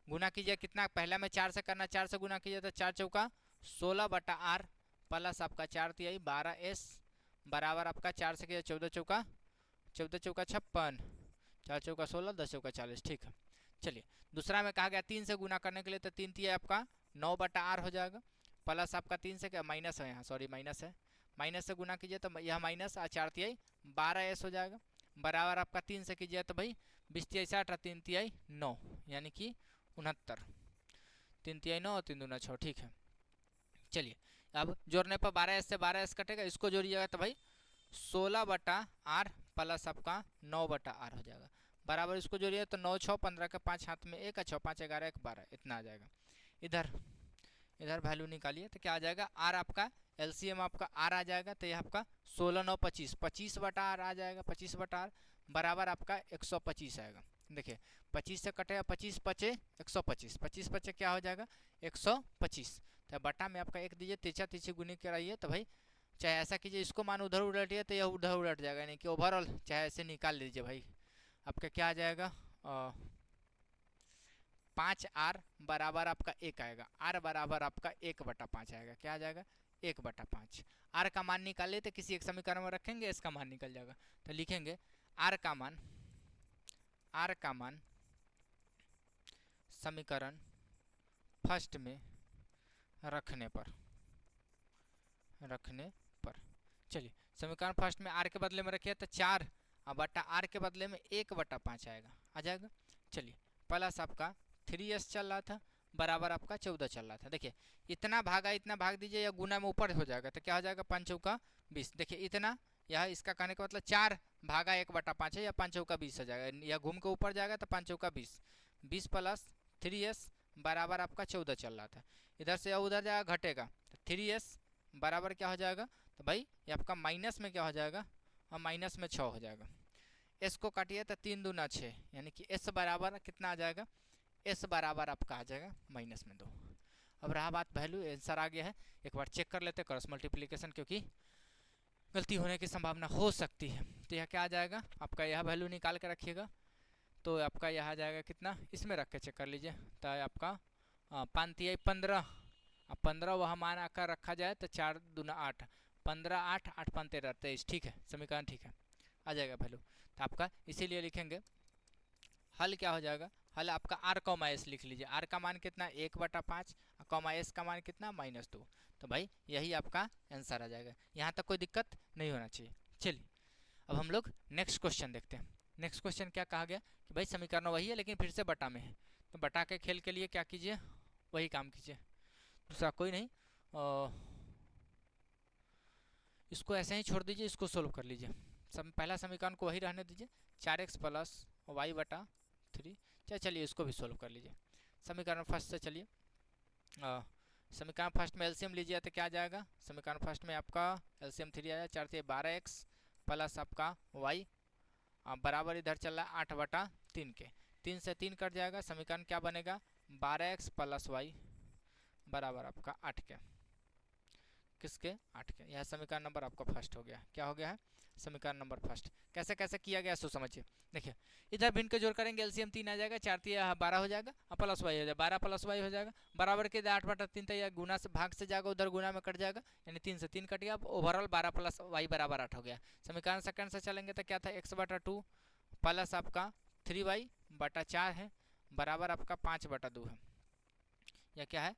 गुना कीजिए, कितना पहला में 4 से करना, 4 से गुना कीजिए तो 4 चौका 16 बटा r प्लस आपका 4 तिहाई 12s बराबर आपका 4 से कीजिए 14 चौका 56, 4 चौका 16 10 चौका 40, ठीक है। चलिए दूसरा में कहा गया 3 से गुना करने के लिए, तो 3 तिहाई आपका 9 बटा r हो जाएगा, प्लस आपका 3 से क्या माइनस है, यहाँ सॉरी माइनस है, माइनस से गुना कीजिए तो यह माइनस 4 तिहाई 12s हो जाएगा, बराबर आपका 3 से कीजिए तो भाई 20 तिहाई 60 3 तिहाई 9 यानी कि 69, 3 तिहाई 9 और 3 दूना 6, ठीक है। चलिए अब जोड़ने पर 12s से 12s कटेगा, इसको जोड़िएगा तो भाई 16 बटा r प्लस आपका 9 बटा r हो जाएगा, बराबर इसको जोड़िए तो 9 6 15 के 5 हाथ में 1 6 5 11 1 12 इतना आ जाएगा। इधर वैल्यू निकालिए तो क्या आ जाएगा, r आपका एलसीएम आपका r आ जाएगा, तो यह आपका 16 9 25 25 बटा r आ जाएगा, 25 बटा r बराबर आपका 125 आएगा। देखिए 25 से कटेगा 25 पचे 125, 25 पचे क्या हो जाएगा 125, तो बटा में आपका 1 दीजिए, तीछा तीछी गुनी कराइए, तो भाई चाहे ऐसा कीजिए इसको मान उधर उलटिए तो यह उधर उलट जाएगा, यानी कि ओवरऑल चाहे ऐसे निकाल लीजिए भाई, आपका क्या आ जाएगा 5r बराबर आपका 1 आएगा, r बराबर आपका 1/5 आएगा, क्या आ जाएगा 1/5, r का मान निकाले तो किसी एक समीकरण में रखेंगे, इसका मान निकल जाएगा, तो लिखेंगे r का मान समीकरण फर्स्ट में रखने पर चलिए समीकरण फर्स्ट में r के बदले में रखिए तो 4 बटा r के बदले में 1/5 आएगा, आ जाएगा। चलिए प्लस आपका 3s चल रहा था बराबर आपका 14 चल रहा था, देखिए इतना भाग दीजिए या गुना में ऊपर हो जाएगा, तो क्या हो जाएगा 5 चौका 20, देखिए इतना यह इसका कहने का मतलब 4 भागा 1/5 है, या 5 चौका 20 हो जाएगा, या घूम के ऊपर जाएगा तो 5 चौका 20, 20 प्लस 3s बराबर आपका 14 चल रहा था, इधर से उधर जाएगा घटेगा, तो 3s बराबर क्या हो जाएगा, तो भाई ये आपका माइनस में क्या हो जाएगा, और माइनस में 6 हो जाएगा, s को काटिए तो 3 दूना 6, यानी कि s बराबर कितना आ जाएगा, s बराबर आपका आ जाएगा -2। अब रहा बात वैल्यू, आंसर आ गया है, एक बार चेक कर लेते क्रॉस मल्टीप्लिकेशन, क्योंकि गलती होने की संभावना हो सकती है। तो यह क्या आ जाएगा आपका, यह वैल्यू निकाल के रखिएगा, तो आपका यह आ जाएगा कितना, इसमें रख के चेक कर लीजिए, तो आपका 5 तिहाई 15, अब 15 वह मान आकर रखा जाए तो 4 दूना 8, 15 8 8 5 13 23, ठीक है, समीकरण ठीक है, आ जाएगा वैल्यू। तो आपका इसीलिए लिखेंगे हल क्या हो जाएगा, हल आपका आर कॉमा एस लिख लीजिए, आर का मान कितना 1/5, कॉमा एस का मान कितना -2, तो भाई यही आपका आंसर आ जाएगा, यहाँ तक कोई दिक्कत नहीं होना चाहिए। चलिए अब हम लोग नेक्स्ट क्वेश्चन देखते हैं। नेक्स्ट क्वेश्चन क्या कहा गया कि भाई समीकरण वही है लेकिन फिर से बटा में है, तो बटा के खेल के लिए क्या कीजिए, वही काम कीजिए, दूसरा कोई नहीं, इसको ऐसे ही छोड़ दीजिए, इसको सोल्व कर लीजिए। पहला समीकरण को वही रहने दीजिए, 4x + y/3, चलिए इसको भी सोल्व कर लीजिए। समीकरण फर्स्ट से चलिए, समीकरण फर्स्ट में एलसीएम लीजिए तो क्या आ जाएगा, समीकरण फर्स्ट में आपका एलसीएम 3 आया, 4 × 12x प्लस आपका y बराबर इधर चल रहा है 8/3 के, 3 से 3 कट जाएगा, समीकरण क्या बनेगा 12x + y बराबर आपका 8 के, किसके 8 के, यह समीकरण नंबर आपका फर्स्ट हो गया। क्या हो गया है, समीकरण नंबर फर्स्ट। कैसे कैसे किया गया सो समझिए, देखिए इधर भिन्न के जोड़ करेंगे, एलसीएम 3 आ जाएगा, 4 × 12 हो जाएगा, प्लस वाई हो जाएगा, 12 + y हो जाएगा, बराबर के 8/3 तो यह गुना से भाग से जाएगा, उधर गुना में कट जाएगा, यानी 3 से 3 कट गया, ओवरऑल 12 + y बराबर 8 हो गया। समीकरण सेकंड से चलेंगे तो क्या था, x/2 प्लस आपका 3y/4 है, बराबर आपका 5/2 है, यह क्या है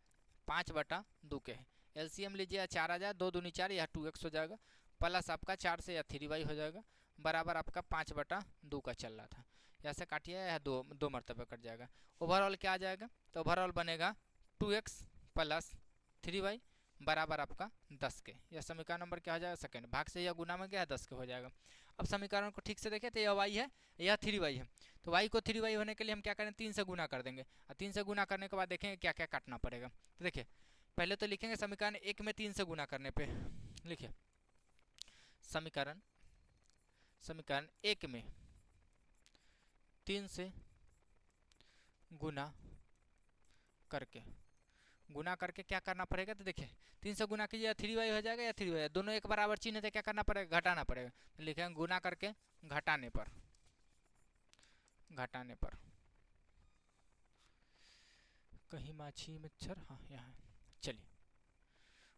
5/2 के है। एलसीएम लीजिए, 4 आ जाए, 2 दूनी 4, यह 2x हो जाएगा, प्लस आपका 4 से यह 3y हो जाएगा, बराबर आपका 5/2 का चल रहा था, ऐसे काटिए, यह दो मरतबे कट जाएगा। ओवरऑल क्या आ जाएगा, तो ओवरऑल बनेगा 2x + 3y बराबर आपका 10 के, यह समीकरण नंबर क्या हो जाएगा सेकंड, भाग से यह गुना में गया 10 के हो जाएगा। अब समीकरण को ठीक से देखें तो यह y है, यह 3y है, तो y को 3y होने के लिए हम क्या करें, 3 से गुना कर देंगे, और 3 से गुना करने के बाद देखेंगे क्या क्या काटना पड़ेगा। तो देखिए पहले तो लिखेंगे समीकरण 1 में 3 से गुना करने पे, लिखिए समीकरण 1 में 3 से गुना करके क्या करना पड़ेगा, तो देखिए 3 से गुना कीजिए, 3y हो जाएगा या 3y, दोनों एक बराबर चिन्ह है, क्या करना पड़ेगा, घटाना पड़ेगा, तो लिखेंगे गुना करके घटाने पर कहीं माछी मच्छर, हाँ यहाँ, चलिए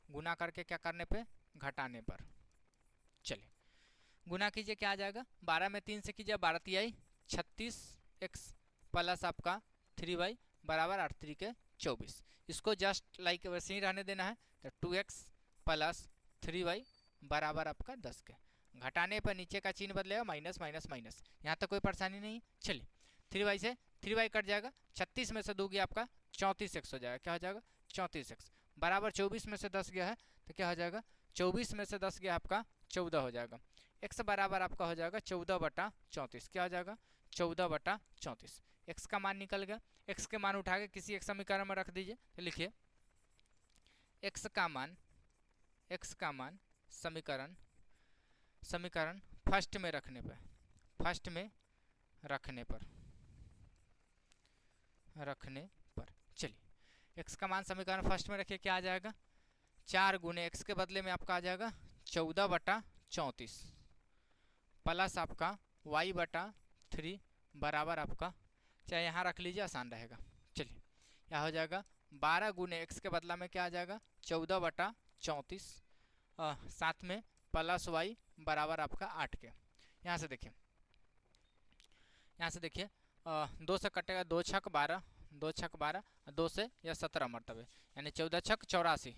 गुना करके क्या करने पे, घटाने पर, चलिए गुना कीजिए, क्या आ जाएगा 12 में 3 से कीजिए, 12 तिहाई 36x प्लस आपका 3y बराबर 8 3 के 24, इसको जस्ट लाइक वैसे ही रहने देना है, तो 2x + 3y बराबर आपका 10 के, घटाने पर नीचे का चिन्ह बदलेगा, माइनस माइनस माइनस, यहाँ तक कोई परेशानी नहीं। चलिए 3y से 3y कट जाएगा, 36 में से 2 गया आपका 34x हो जाएगा, क्या हो जाएगा 34x बराबर 24 में से 10 गया है, तो क्या हो जाएगा 24 में से 10 गया आपका 14 हो जाएगा, x बराबर आपका हो जाएगा 14/34, क्या हो जाएगा 14/34, x का मान निकल गया, x के मान उठा के किसी एक समीकरण में रख दीजिए, तो लिखिए x का मान समीकरण फर्स्ट में रखने पर चलिए x का मान समीकरण फर्स्ट में रखिए, क्या आ जाएगा 4 × x के बदले में आपका आ जाएगा 14/34 प्लस आपका y/3 बराबर आपका, चाहे यहाँ रख लीजिए आसान रहेगा, चलिए यह हो जाएगा 12 × x के बदला में क्या आ जाएगा 14/34, साथ में प्लस y बराबर आपका 8 के, यहाँ से देखिए 2 से कटेगा, 2 छक 12, 2 छक 12, 2 से यह 17 मरतबे, यानी 14 छक 84,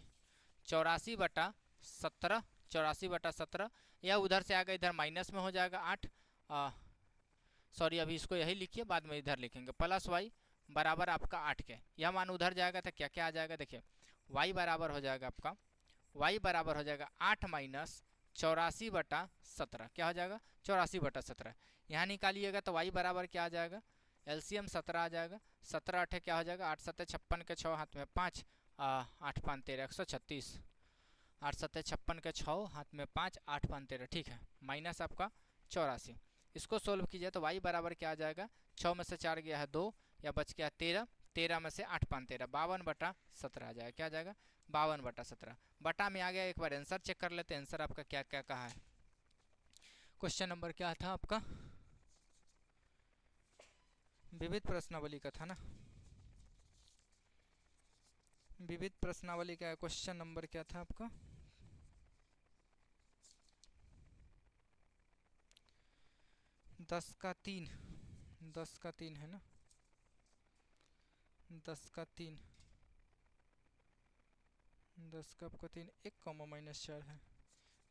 84/17, यह उधर से आएगा, इधर माइनस में हो जाएगा 8, सॉरी अभी इसको यही लिखिए, बाद में इधर लिखेंगे, प्लस y बराबर आपका 8 के, यह मान उधर जाएगा तो क्या क्या आ जाएगा, देखिए y बराबर हो जाएगा आपका 8 - 84/17, क्या हो जाएगा 84/17, यहाँ निकालिएगा तो y बराबर क्या आ जाएगा, एलसीएम 17 आ जाएगा, 17 8 क्या हो जाएगा 8 7 56 के 6 हाथ में 5, 8 5 13 136, 8 7 56 के 6 हाथ में 5, 8 5 13, ठीक है, माइनस आपका 84, इसको सोल्व कीजिए तो y बराबर क्या आ जाएगा, 6 में से 4 गया है 2, या बच गया 13, 13 में से 8 5 13, 52/17 आ जाएगा। क्या आ जाएगा? 52/17। बटा में आ गया। एक बार आंसर चेक कर लेते हैं, आंसर आपका क्या क्या कहा है। क्वेश्चन नंबर क्या था आपका? विविध प्रश्नावली का था ना? विविध प्रश्नावली का क्वेश्चन नंबर क्या था आपका? 10 का 3, 10 का 3 है ना? 10 का 3, 10 का आपका 3, 1, -4 है।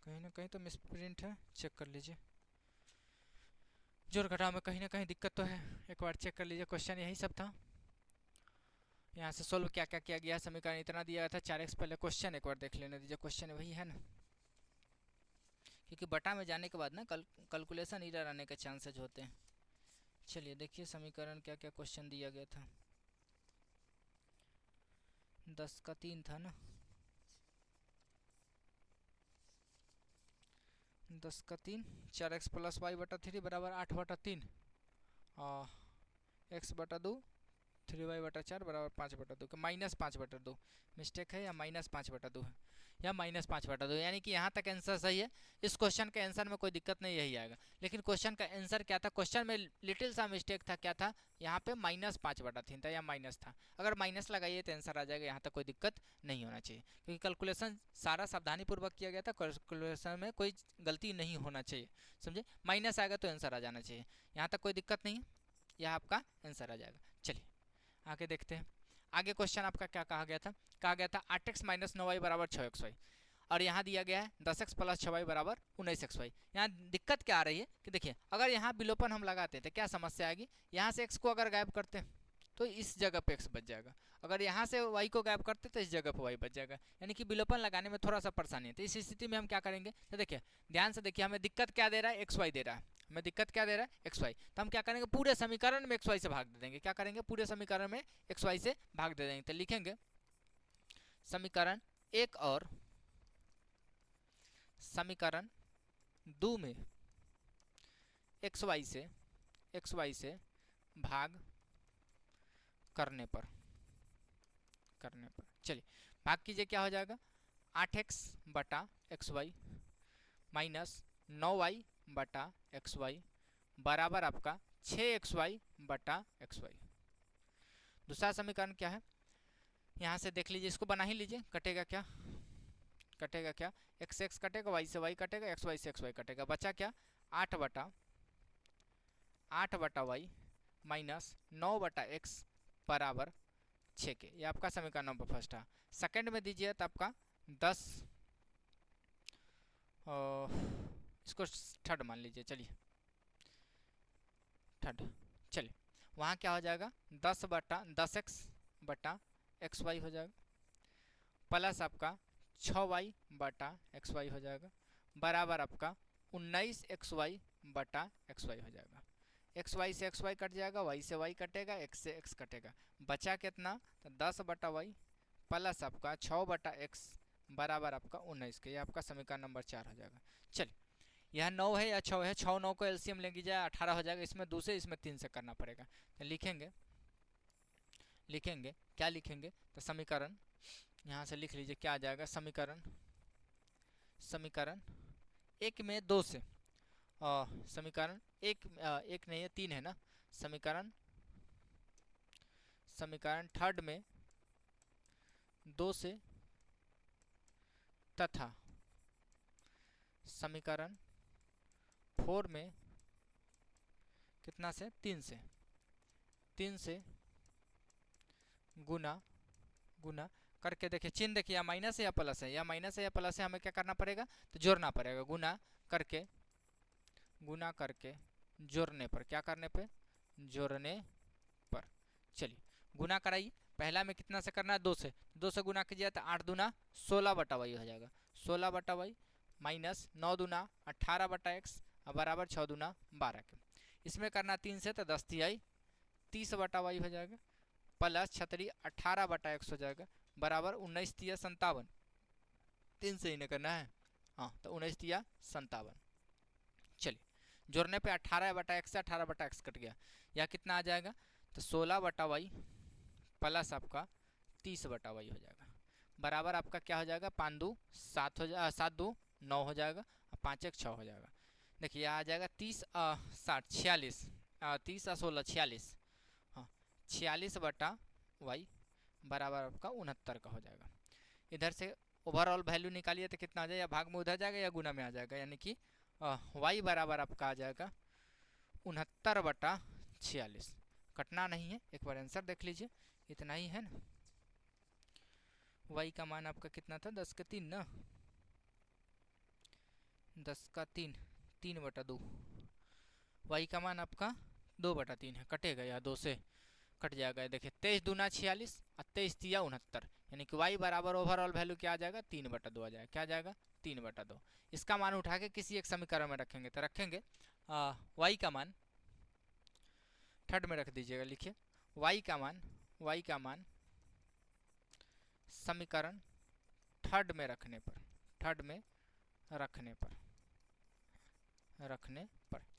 कहीं ना कहीं तो मिसप्रिंट है, चेक कर लीजिए। जोड़ घटाव में कहीं ना कहीं दिक्कत तो है, एक बार चेक कर लीजिए। क्वेश्चन यही सब था। यहाँ से सोल्व क्या क्या किया गया, समीकरण इतना दिया गया था 4x। पहले क्वेश्चन एक बार देख लेने दीजिए, क्वेश्चन वही है ना, क्योंकि बटा में जाने के बाद ना कैलकुलेशन एरर आने के चांसेज होते हैं। चलिए देखिए समीकरण क्या क्या क्वेश्चन दिया गया था। 10 का 3 था ना? 10 का 3, 4x + y/3 बराबर 8/3 और x/2 3y/4 बराबर 5/2 के -5/2 मिस्टेक है या -5/2 है या -5/2, यानी कि यहाँ तक आंसर सही है। इस क्वेश्चन के आंसर में कोई दिक्कत नहीं, यही आएगा। लेकिन क्वेश्चन का आंसर क्या था? क्वेश्चन में लिटिल सा मिस्टेक था। क्या था? यहाँ पे -5/3 था या माइनस था। अगर माइनस लगाइए तो आंसर आ जाएगा, यहाँ तक कोई दिक्कत नहीं होना चाहिए, क्योंकि कैलकुलेशन सारा सावधानीपूर्वक किया गया था। कैलकुलेशन में कोई गलती नहीं होना चाहिए, समझे? माइनस आएगा तो आंसर आ जाना चाहिए, यहाँ तक कोई दिक्कत नहीं है, यह आपका आंसर आ जाएगा। चलिए आगे देखते हैं। आगे क्वेश्चन आपका क्या कहा गया था? कहा गया था 8x - 9y बराबर 6xy, और यहाँ दिया गया है 10x + 6y बराबर 19xy। यहाँ दिक्कत क्या आ रही है कि देखिए, अगर यहाँ विलोपन हम लगाते हैं तो क्या समस्या आएगी? यहाँ से x को अगर गायब करते हैं तो इस जगह पे x बच जाएगा, अगर यहाँ से y को गायब करते तो इस जगह पे y बच जाएगा, यानी कि विलोपन लगाने में थोड़ा सा परेशानी है। तो इस स्थिति में हम क्या करेंगे? तो देखिए ध्यान से देखिए, हमें दिक्कत क्या दे रहा है? xy दे रहा है। हमें दिक्कत क्या दे रहा है? xy। तो हम क्या करेंगे? पूरे समीकरण में xy से भाग दे देंगे। क्या करेंगे? पूरे समीकरण में xy से भाग दे देंगे। तो लिखेंगे समीकरण 1 और समीकरण 2 में xy से भाग करने पर चलिए भाग कीजिए। क्या हो जाएगा? 8x/xy माइनस 9y/xy बराबर आपका 6xy/xy। दूसरा समीकरण क्या है? यहाँ से देख लीजिए, इसको बना ही लीजिए। कटेगा क्या? कटेगा क्या? x x कटेगा, y से y कटेगा, xy से xy कटेगा। बचा क्या? 8/y माइनस 9/x बराबर 6 के। ये आपका समीकरण नंबर फर्स्ट है। सेकंड में दीजिए तो आपका 10, इसको थर्ड मान लीजिए, चलिए थर्ड। चलिए वहाँ क्या हो जाएगा? 10x/xy हो जाएगा, प्लस आपका 6y/xy हो जाएगा, बराबर आपका 19xy/xy हो जाएगा। xy से xy कट जाएगा, y से y कटेगा, x से x कटेगा। बचा कितना? तो 10/y प्लस आपका 6/x बराबर आपका 19 के। ये आपका समीकरण नंबर 4 हो जाएगा। चलिए यह 9 है या 6 है? 6 9 को एलसीएम लेंगे जाए 18 हो जाएगा। इसमें 2 से, इसमें 3 से करना पड़ेगा। तो लिखेंगे क्या लिखेंगे? तो समीकरण यहाँ से लिख लीजिए, क्या आ जाएगा? समीकरण 1 में 2 से, समीकरण 1 नहीं है 3 है ना? समीकरण थर्ड में 2 से तथा समीकरण 4 में कितना से? 3 से गुना करके देखिए, चिन्ह देखिए, या माइनस है या प्लस है, या माइनस है या प्लस है, हमें क्या करना पड़ेगा? तो जोड़ना पड़ेगा। गुना करके जोड़ने पर, क्या करने पे? जोड़ने पर। चलिए गुना कराइए। पहला में कितना से करना है? 2 से। 2 से गुना कीजिए तो 8 दूना 16/y हो जाएगा। 16/y माइनस 9 दूना 18/x बराबर 6 दूना 12 के। इसमें करना 3 से तो 10 तिहाई 30/y हो जाएगा, प्लस 36 18/x हो जाएगा, बराबर 19 तिया 57। 3 से ही नहीं करना है, हाँ, तो 19 तिया 57। चलिए जोड़ने पे 18/x से 18/x कट गया, यह कितना आ जाएगा? तो 16/y प्लस आपका 30/y हो जाएगा, बराबर आपका क्या हो जाएगा, 5 2 7 हो जाएगा, 7 2 9 हो जाएगा, 5 1 6 हो जाएगा। देखिए यहाँ आ जाएगा 30 60 46, 30 16 46, हाँ 46/y बराबर आपका 69 का हो जाएगा। इधर से ओवरऑल वैल्यू निकालिए तो कितना आ जाएगा, या भाग में उधर जाएगा या गुना में आ जाएगा, यानी कि y बराबर आपका आ जाएगा 69/46। कटना नहीं है, एक बार आंसर देख लीजिए, इतना ही है ना। y का मान आपका कितना था, 10 का 3 ना, 10 का 3, 3/2। y का मान आपका 2/3 है, कटेगा या 2 से कट जाएगा। देखिए 23 दूना 46 और 23 तिया 69, यानी कि y बराबर ओवरऑल वैल्यू क्या आ जाएगा, 3/2 आ जाएगा। क्या आ जाएगा, 3/2। इसका मान उठा के किसी एक समीकरण में रखेंगे, तो रखेंगे y का मान थर्ड में रख दीजिएगा, लिखिए y का मान समीकरण थर्ड में रखने पर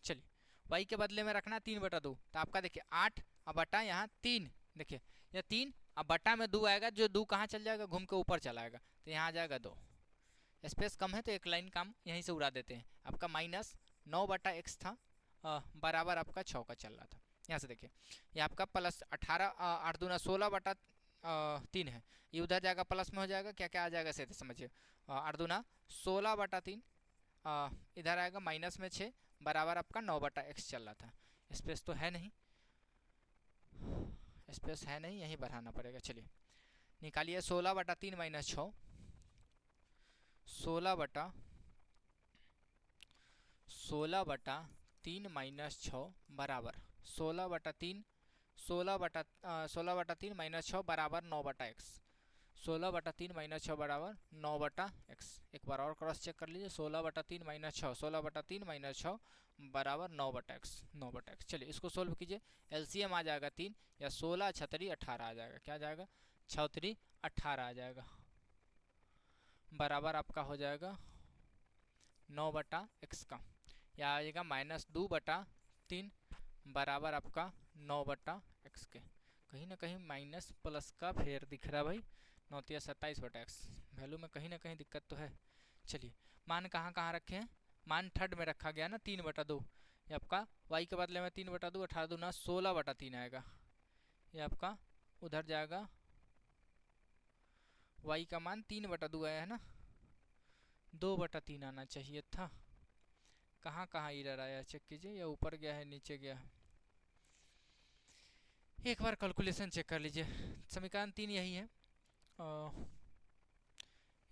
चलिए y के बदले में रखना 3/2, तो आपका देखिए 8 और बटा यहाँ 3, देखिए यह 3 और बटा में 2 आएगा, जो 2 कहाँ चल जाएगा, घूम के ऊपर चला आएगा, तो यहाँ आ जाएगा 2। स्पेस कम है तो एक लाइन काम यहीं से उड़ा देते हैं। आपका -9/x था, बराबर आपका 6 का चल रहा था। यहाँ से देखिए ये आपका प्लस 18 8 दूना 16/3 है, ये उधर जाएगा प्लस में हो जाएगा, क्या क्या आ जाएगा से समझिए, 8 दूना 16/3, इधर आएगा माइनस में 6, बराबर आपका 9/x चल रहा था। स्पेस तो है नहीं, स्पेस है नहीं, यहीं बढ़ाना पड़ेगा। चलिए निकालिए 16/3 - 6, 16/3 - 6 बराबर 16/3 - 6 बराबर 9/x, 16/3 - 6 बराबर 9/x। एक बार और क्रॉस चेक कर लीजिए, 16/3 - 6, 16/3 - 6 बराबर 9/x। चलिए इसको सोल्व कीजिए, एलसीएम आ जाएगा 3, या 16 छतरी 18 आ जाएगा। क्या आ जाएगा, 6 18 आ जाएगा, बराबर आपका हो जाएगा 9/x का, या आ जाएगा -2/3 बराबर आपका 9/x के। कहीं ना कहीं माइनस प्लस का फेर दिख रहा भाई, 9 × 27/x, वैल्यू में कहीं ना कहीं दिक्कत तो है। चलिए मान कहाँ कहाँ रखे हैं, मान थर्ड में रखा गया ना 3/2, ये आपका y के बदले में 3/2, 18 दूना 16/3 आएगा, ये आपका उधर जाएगा, y का मान 3/2 आया है ना, 2/3 आना चाहिए था। कहाँ कहाँ एरर आया चेक कीजिए, या ऊपर गया है नीचे गया है, एक बार कैलकुलेशन चेक कर लीजिए। समीकरण 3 यही है,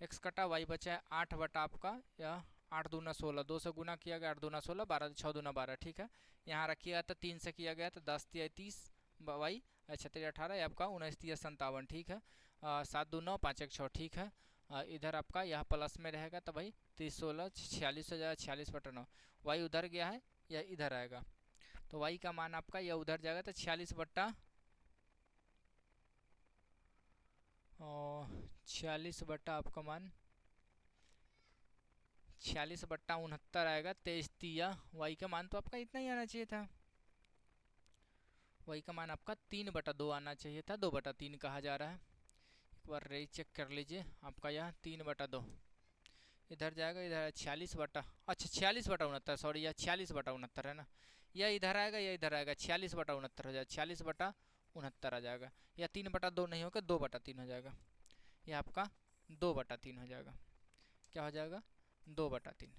x कटा y बचा है 8 बटा आपका, या 8 दूना 16, 2 से गुना किया गया, 8 दूना 16, 12 6 दूना 12, ठीक है। यहाँ रखिएगा तो 3 से किया गया तो 10 × 30 y, 36 18, आपका 19 × 57, ठीक है। 7 2 9 5 1 6, ठीक है। इधर आपका यहाँ प्लस में रहेगा तो भाई 30 16 46 हो जाएगा, 46/9। y उधर गया है या इधर आएगा, तो y का मान आपका या उधर जाएगा तो 46 आपका मान 46/69 आएगा, 23 तिया y का मान तो आपका इतना ही आना चाहिए था, y का मान आपका 3/2 आना चाहिए था, 2/3 कहा जा रहा है। एक बार रे चेक कर लीजिए, आपका यहाँ 3/2 इधर जाएगा, इधर 46/69, सॉरी यह 46/69 है ना, यह इधर आएगा या इधर आएगा, 46/69 हो जाएगा, 46/69 आ जाएगा, या 3/2 नहीं होगा, 2/3 हो जाएगा, यह आपका 2/3 हो जाएगा। क्या हो जाएगा, 2/3।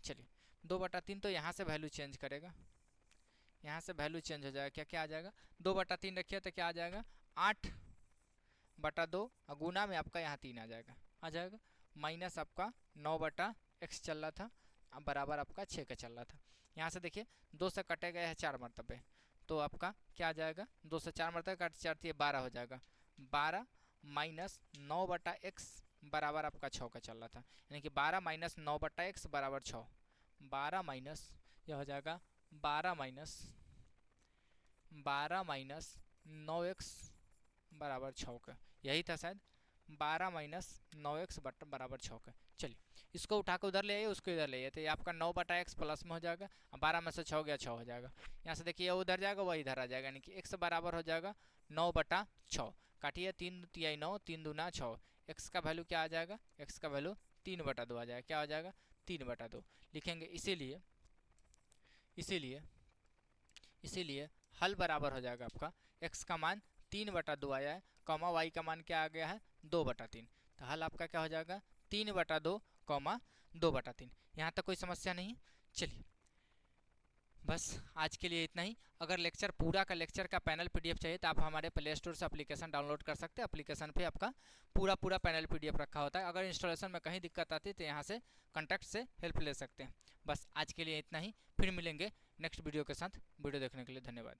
चलिए 2/3 तो यहाँ से वैल्यू चेंज करेगा, यहाँ से वैल्यू चेंज हो जाएगा, क्या क्या आ जाएगा, 2/3 रखिए तो क्या आ जाएगा, 8/2, और गुना में आपका यहाँ 3 आ जाएगा, माइनस आपका 9/x चल रहा था, बराबर आपका 6 का चल रहा था। यहाँ से देखिए 2 से कटे गए हैं 4 मरतबे, तो आपका क्या आ जाएगा, 2 से 4 मरतबे काट 4 12 हो जाएगा, 12 माइनस 9/x बराबर आपका 6 का चल रहा था, यानी कि 12 माइनस 9/x बराबर 6, 12 माइनस यह हो जाएगा 12 माइनस 9x बराबर 6 का, यही था शायद, 12 माइनस 9x बराबर 6 का। चलिए इसको उठा के उधर ले आइए, उसको इधर ले आइए, तो ये आपका 9/x प्लस में हो जाएगा, 12 में से 6 गया 6 हो जाएगा। यहाँ से देखिए उधर जाएगा वह इधर आ जाएगा, यानी कि x बराबर हो जाएगा 9/6। काटिए, 3 तिहाई 9, 3 दूना 6, एक्स का वैल्यू क्या आ जाएगा, एक्स का वैल्यू 3/2 आ जाएगा। क्या हो जाएगा, 3/2 लिखेंगे। इसीलिए इसीलिए इसीलिए हल बराबर हो जाएगा आपका, एक्स का मान 3/2 आया है, कॉमा वाई का मान क्या आ गया है, 2/3। तो हल आपका क्या हो जाएगा, 3/2, 2/3। यहाँ तक कोई समस्या नहीं। चलिए बस आज के लिए इतना ही। अगर लेक्चर पूरा का लेक्चर का पैनल पीडीएफ चाहिए तो आप हमारे प्ले स्टोर से एप्लीकेशन डाउनलोड कर सकते हैं। एप्लीकेशन पे आपका पूरा पैनल पीडीएफ रखा होता है। अगर इंस्टॉलेशन में कहीं दिक्कत आती है तो यहाँ से कॉन्टैक्ट से हेल्प ले सकते हैं। बस आज के लिए इतना ही, फिर मिलेंगे नेक्स्ट वीडियो के साथ। वीडियो देखने के लिए धन्यवाद।